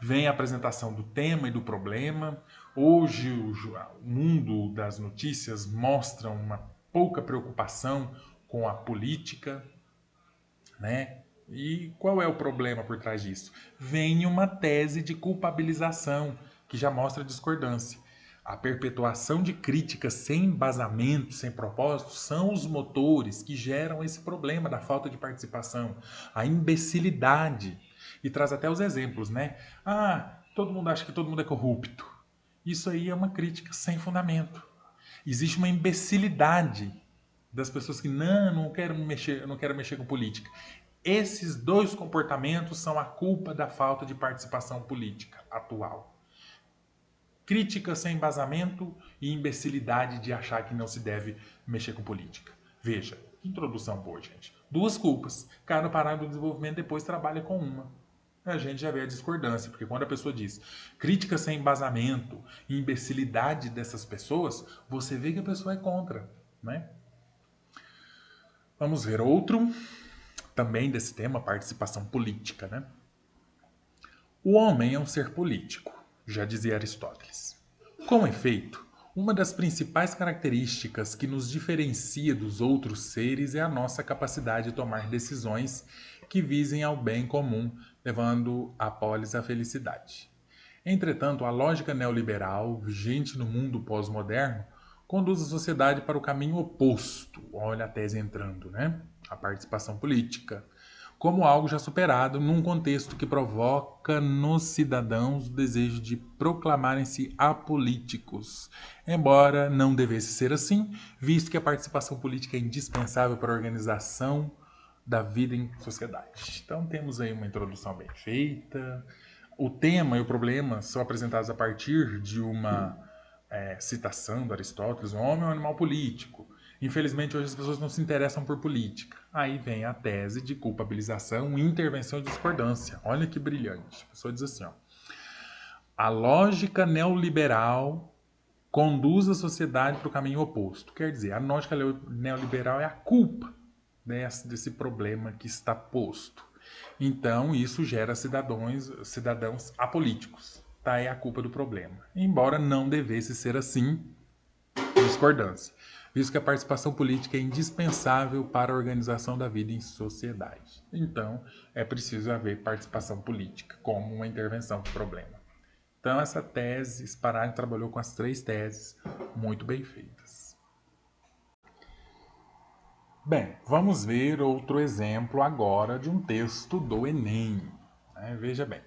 Speaker 1: Vem a apresentação do tema e do problema. Hoje o mundo das notícias mostra uma pouca preocupação com a política, né? E qual é o problema por trás disso? Vem uma tese de culpabilização que já mostra discordância. A perpetuação de críticas sem embasamento, sem propósito, são os motores que geram esse problema da falta de participação, a imbecilidade. E traz até os exemplos, né? Todo mundo acha que todo mundo é corrupto. Isso aí é uma crítica sem fundamento. Existe uma imbecilidade das pessoas que não quero mexer com política. Esses dois comportamentos são a culpa da falta de participação política atual. Crítica sem embasamento e imbecilidade de achar que não se deve mexer com política. Veja, que introdução boa, gente. Duas culpas. Cada parágrafo do desenvolvimento depois trabalha com uma. A gente já vê a discordância, porque quando a pessoa diz crítica sem embasamento e imbecilidade dessas pessoas, você vê que a pessoa é contra, né? Vamos ver outro, também desse tema, participação política, né? O homem é um ser político, já dizia Aristóteles. Com efeito, uma das principais características que nos diferencia dos outros seres é a nossa capacidade de tomar decisões que visem ao bem comum, levando a polis à felicidade. Entretanto, a lógica neoliberal, vigente no mundo pós-moderno, conduz a sociedade para o caminho oposto. Olha a tese entrando, né? A participação política. Como algo já superado num contexto que provoca nos cidadãos o desejo de proclamarem-se apolíticos, embora não devesse ser assim, visto que a participação política é indispensável para a organização da vida em sociedade. Então temos aí uma introdução bem feita. O tema e o problema são apresentados a partir de uma citação do Aristóteles: o homem é um animal político. Infelizmente, hoje as pessoas não se interessam por política. Aí vem a tese de culpabilização, intervenção e discordância. Olha que brilhante. A pessoa diz assim, a lógica neoliberal conduz a sociedade para o caminho oposto. Quer dizer, a lógica neoliberal é a culpa desse problema que está posto. Então, isso gera cidadãos apolíticos. Tá? É a culpa do problema. Embora não devesse ser assim, discordância. Visto que a participação política é indispensável para a organização da vida em sociedade. Então, é preciso haver participação política como uma intervenção para o problema. Então, essa tese, Sparagli trabalhou com as 3 teses muito bem feitas. Bem, vamos ver outro exemplo agora de um texto do Enem. Veja bem.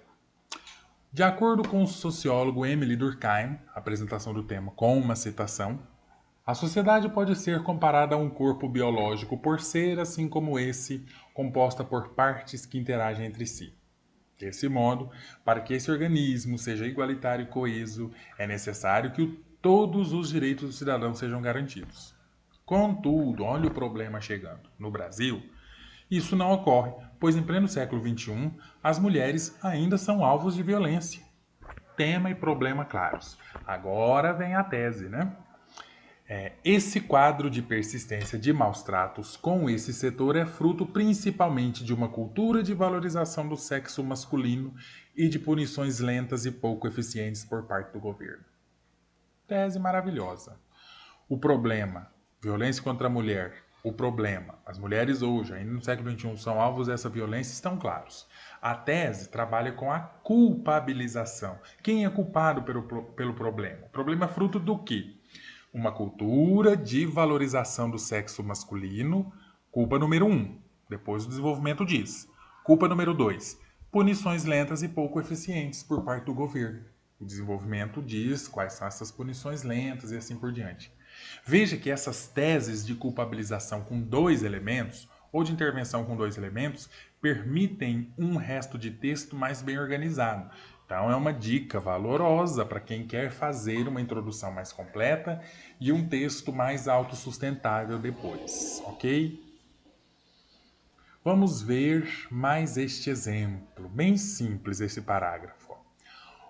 Speaker 1: De acordo com o sociólogo Emile Durkheim, a apresentação do tema com uma citação, a sociedade pode ser comparada a um corpo biológico por ser, assim como esse, composta por partes que interagem entre si. Desse modo, para que esse organismo seja igualitário e coeso, é necessário que todos os direitos dos cidadãos sejam garantidos. Contudo, olha o problema chegando. No Brasil, isso não ocorre, pois em pleno século XXI, as mulheres ainda são alvos de violência. Tema e problema claros. Agora vem a tese, né? Esse quadro de persistência de maus tratos com esse setor é fruto principalmente de uma cultura de valorização do sexo masculino e de punições lentas e pouco eficientes por parte do governo. Tese maravilhosa. O problema, violência contra a mulher, o problema, as mulheres hoje, ainda no século XXI, são alvos dessa violência, estão claros. A tese trabalha com a culpabilização. Quem é culpado pelo problema? O problema é fruto do quê? Uma cultura de valorização do sexo masculino, culpa número 1. Depois o desenvolvimento diz. Culpa número 2. Punições lentas e pouco eficientes por parte do governo. O desenvolvimento diz quais são essas punições lentas e assim por diante. Veja que essas teses de culpabilização com 2 elementos, ou de intervenção com 2 elementos, permitem um resto de texto mais bem organizado. Então é uma dica valorosa para quem quer fazer uma introdução mais completa e um texto mais autossustentável depois, ok? Vamos ver mais este exemplo, bem simples esse parágrafo.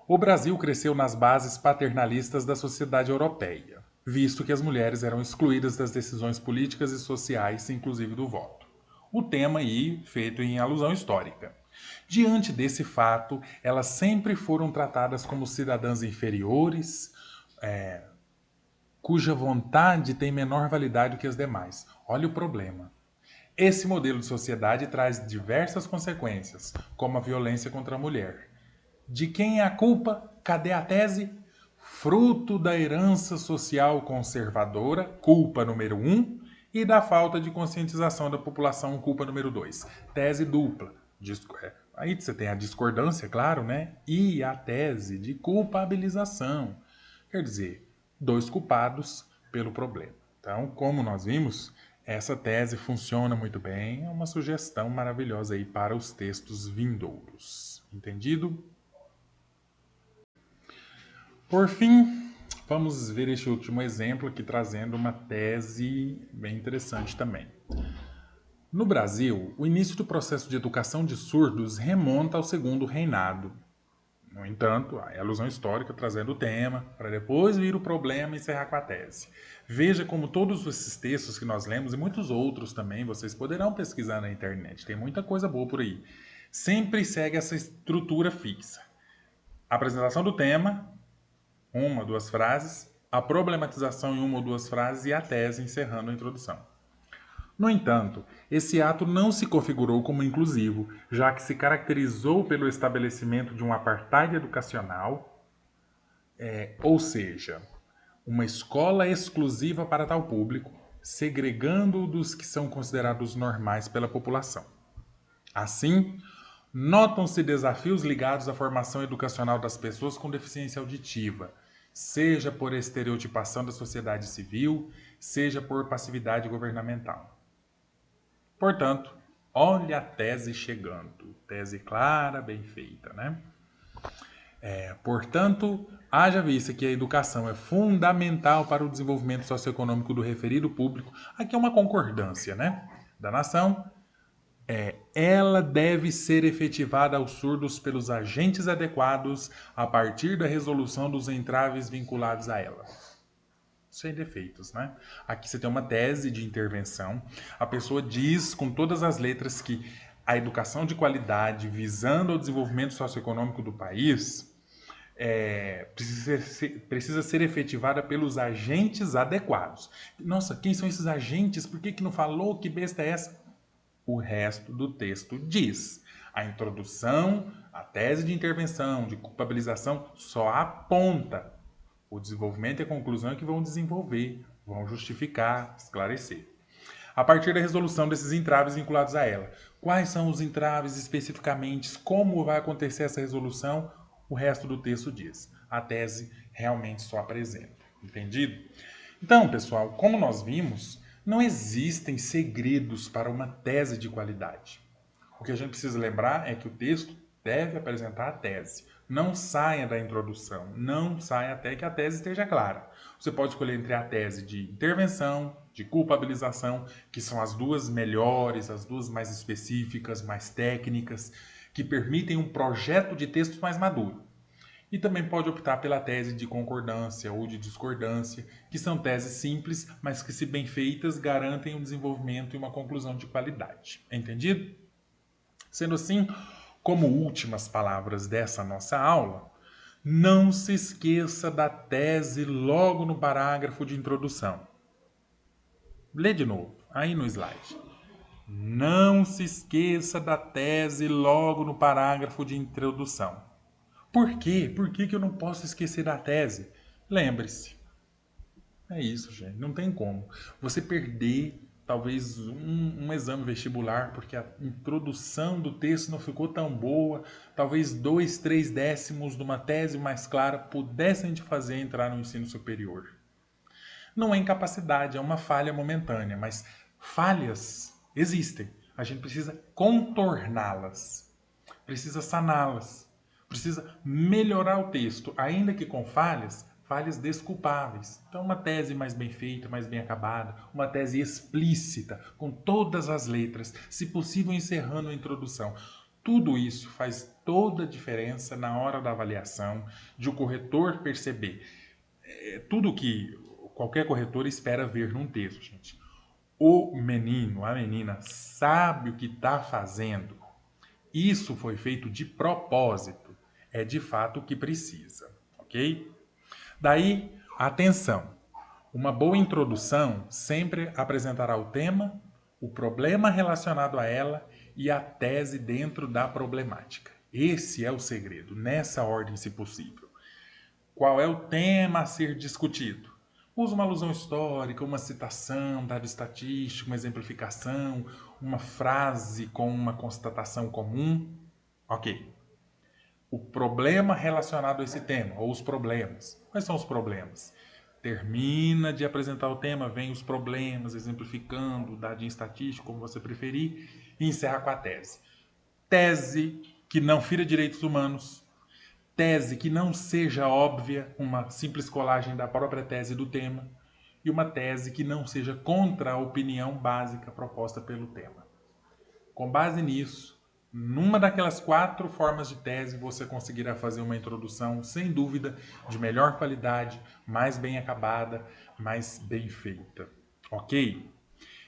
Speaker 1: O Brasil cresceu nas bases paternalistas da sociedade europeia, visto que as mulheres eram excluídas das decisões políticas e sociais, inclusive do voto. O tema aí feito em alusão histórica. Diante desse fato, elas sempre foram tratadas como cidadãs inferiores, cuja vontade tem menor validade que as demais. Olha o problema. Esse modelo de sociedade traz diversas consequências, como a violência contra a mulher. De quem é a culpa? Cadê a tese? Fruto da herança social conservadora, culpa número 1, e da falta de conscientização da população, culpa número 2. Tese dupla. Aí você tem a discordância, claro, né? E a tese de culpabilização. Quer dizer, dois culpados pelo problema. Então, como nós vimos, essa tese funciona muito bem, é uma sugestão maravilhosa aí para os textos vindouros. Entendido? Por fim, vamos ver este último exemplo aqui trazendo uma tese bem interessante também. No Brasil, o início do processo de educação de surdos remonta ao segundo reinado. No entanto, é alusão histórica trazendo o tema, para depois vir o problema e encerrar com a tese. Veja como todos esses textos que nós lemos, e muitos outros também, vocês poderão pesquisar na internet, tem muita coisa boa por aí. Sempre segue essa estrutura fixa. Apresentação do tema, uma ou duas frases, a problematização em uma ou duas frases e a tese encerrando a introdução. No entanto, esse ato não se configurou como inclusivo, já que se caracterizou pelo estabelecimento de um apartheid educacional, ou seja, uma escola exclusiva para tal público, segregando-o dos que são considerados normais pela população. Assim, notam-se desafios ligados à formação educacional das pessoas com deficiência auditiva, seja por estereotipação da sociedade civil, seja por passividade governamental. Portanto, olha a tese chegando. Tese clara, bem feita, né? Portanto, haja vista que a educação é fundamental para o desenvolvimento socioeconômico do referido público. Aqui é uma concordância, né? Da nação. Ela deve ser efetivada aos surdos pelos agentes adequados a partir da resolução dos entraves vinculados a ela. Sem defeitos, né? Aqui você tem uma tese de intervenção. A pessoa diz com todas as letras que a educação de qualidade, visando o desenvolvimento socioeconômico do país, precisa ser efetivada pelos agentes adequados. Nossa, quem são esses agentes? Por que não falou? Que besta é essa? O resto do texto diz. A introdução, a tese de intervenção, de culpabilização, só aponta. O desenvolvimento e a conclusão é que vão desenvolver, vão justificar, esclarecer. A partir da resolução desses entraves vinculados a ela. Quais são os entraves especificamente? Como vai acontecer essa resolução? O resto do texto diz. A tese realmente só apresenta. Entendido? Então, pessoal, como nós vimos, não existem segredos para uma tese de qualidade. O que a gente precisa lembrar é que o texto deve apresentar a tese. Não saia da introdução, não saia até que a tese esteja clara. Você pode escolher entre a tese de intervenção, de culpabilização, que são as duas melhores, as duas mais específicas, mais técnicas, que permitem um projeto de texto mais maduro. E também pode optar pela tese de concordância ou de discordância, que são teses simples, mas que, se bem feitas, garantem um desenvolvimento e uma conclusão de qualidade. Entendido? Sendo assim, como últimas palavras dessa nossa aula, não se esqueça da tese logo no parágrafo de introdução. Lê de novo, aí no slide. Não se esqueça da tese logo no parágrafo de introdução. Por quê? Por que eu não posso esquecer da tese? Lembre-se. É isso, gente. Não tem como. Você perder talvez um exame vestibular porque a introdução do texto não ficou tão boa, talvez 2, 3 décimos de uma tese mais clara pudessem te fazer entrar no ensino superior. Não é incapacidade, é uma falha momentânea, mas falhas existem. A gente precisa contorná-las, precisa saná-las. precisa melhorar o texto, ainda que com falhas, falhas desculpáveis. Então, uma tese mais bem feita, mais bem acabada, uma tese explícita, com todas as letras, se possível encerrando a introdução. Tudo isso faz toda a diferença na hora da avaliação, de o corretor perceber. Tudo que qualquer corretor espera ver num texto, gente. O menino, a menina, sabe o que está fazendo. Isso foi feito de propósito. É de fato o que precisa, ok? Daí, atenção. Uma boa introdução sempre apresentará o tema, o problema relacionado a ela e a tese dentro da problemática. Esse é o segredo, nessa ordem, se possível. Qual é o tema a ser discutido? Usa uma alusão histórica, uma citação, dado estatístico, uma exemplificação, uma frase com uma constatação comum. Ok. O problema relacionado a esse tema, ou os problemas. Quais são os problemas? Termina de apresentar o tema, vem os problemas, exemplificando, dadinho estatístico, como você preferir, e encerra com a tese. Tese que não fira direitos humanos, tese que não seja óbvia, uma simples colagem da própria tese do tema, e uma tese que não seja contra a opinião básica proposta pelo tema. Com base nisso, numa daquelas 4 formas de tese, você conseguirá fazer uma introdução, sem dúvida, de melhor qualidade, mais bem acabada, mais bem feita. Ok?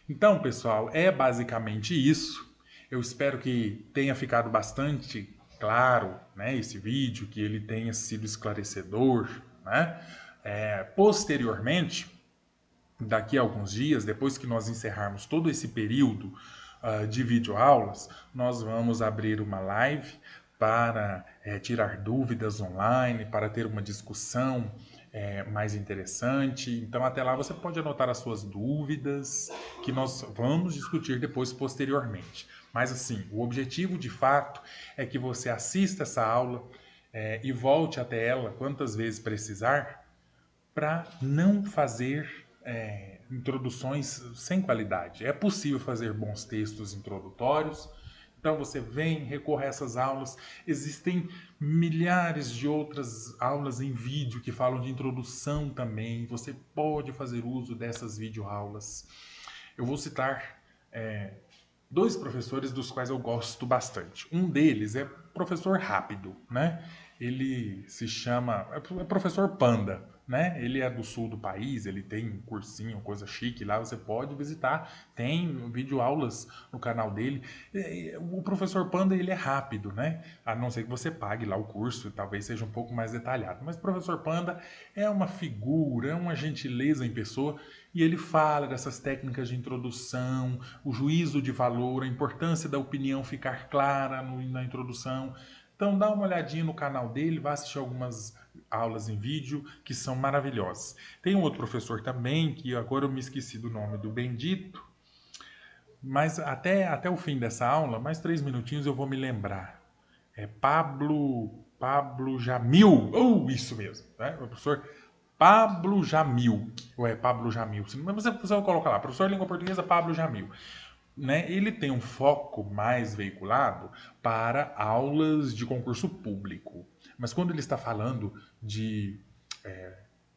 Speaker 1: Então, pessoal, é basicamente isso. Eu espero que tenha ficado bastante claro, né, esse vídeo, que ele tenha sido esclarecedor, né? Posteriormente, daqui a alguns dias, depois que nós encerrarmos todo esse período de videoaulas, nós vamos abrir uma live para tirar dúvidas online, para ter uma discussão mais interessante. Então, até lá você pode anotar as suas dúvidas, que nós vamos discutir depois posteriormente. Mas, assim, o objetivo de fato é que você assista essa aula e volte até ela quantas vezes precisar, para não fazer introduções sem qualidade. É possível fazer bons textos introdutórios, então você vem, recorre a essas aulas. Existem milhares de outras aulas em vídeo que falam de introdução também. Você pode fazer uso dessas videoaulas. Eu vou citar 2 professores dos quais eu gosto bastante. Um deles é professor rápido, né? Ele se chama... é professor Panda, né? Ele é do sul do país, ele tem um cursinho, coisa chique lá, você pode visitar. Tem videoaulas no canal dele. O professor Panda, ele é rápido, né? A não ser que você pague lá o curso, talvez seja um pouco mais detalhado. Mas o professor Panda é uma figura, é uma gentileza em pessoa, e ele fala dessas técnicas de introdução, o juízo de valor, a importância da opinião ficar clara na introdução. Então dá uma olhadinha no canal dele, vai assistir algumas aulas em vídeo que são maravilhosas. Tem um outro professor também, que agora eu me esqueci do nome, do Bendito, mas até o fim dessa aula, mais 3 minutinhos eu vou me lembrar. É Pablo Jamil, isso mesmo, né? O professor Pablo Jamil, ou é Pablo Jamil, mas você vai colocar lá, professor de língua portuguesa Pablo Jamil. Né? Ele tem um foco mais veiculado para aulas de concurso público, mas quando ele está falando de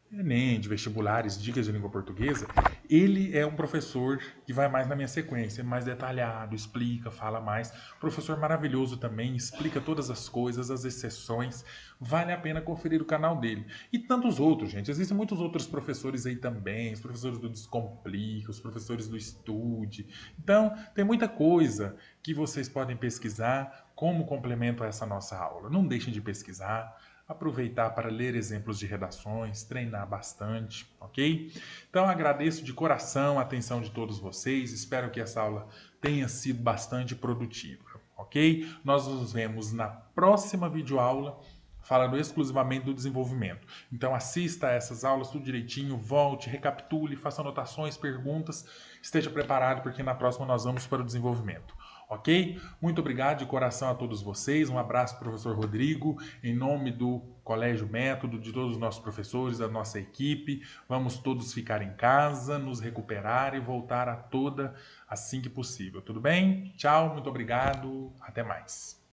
Speaker 1: Enem, de vestibulares, dicas de língua portuguesa, ele é um professor que vai mais na minha sequência, mais detalhado, explica, fala mais. Professor maravilhoso também, explica todas as coisas, as exceções. Vale a pena conferir o canal dele. E tantos outros, gente. Existem muitos outros professores aí também, os professores do Descomplica, os professores do Estude. Então, tem muita coisa que vocês podem pesquisar como complemento a essa nossa aula. Não deixem de pesquisar. Aproveitar para ler exemplos de redações, treinar bastante, ok? Então agradeço de coração a atenção de todos vocês, espero que essa aula tenha sido bastante produtiva, ok? Nós nos vemos na próxima videoaula, falando exclusivamente do desenvolvimento. Então assista a essas aulas tudo direitinho, volte, recapitule, faça anotações, perguntas, esteja preparado porque na próxima nós vamos para o desenvolvimento. Ok? Muito obrigado de coração a todos vocês. Um abraço, professor Rodrigo, em nome do Colégio Método, de todos os nossos professores, da nossa equipe. Vamos todos ficar em casa, nos recuperar e voltar a toda assim que possível. Tudo bem? Tchau, muito obrigado. Até mais.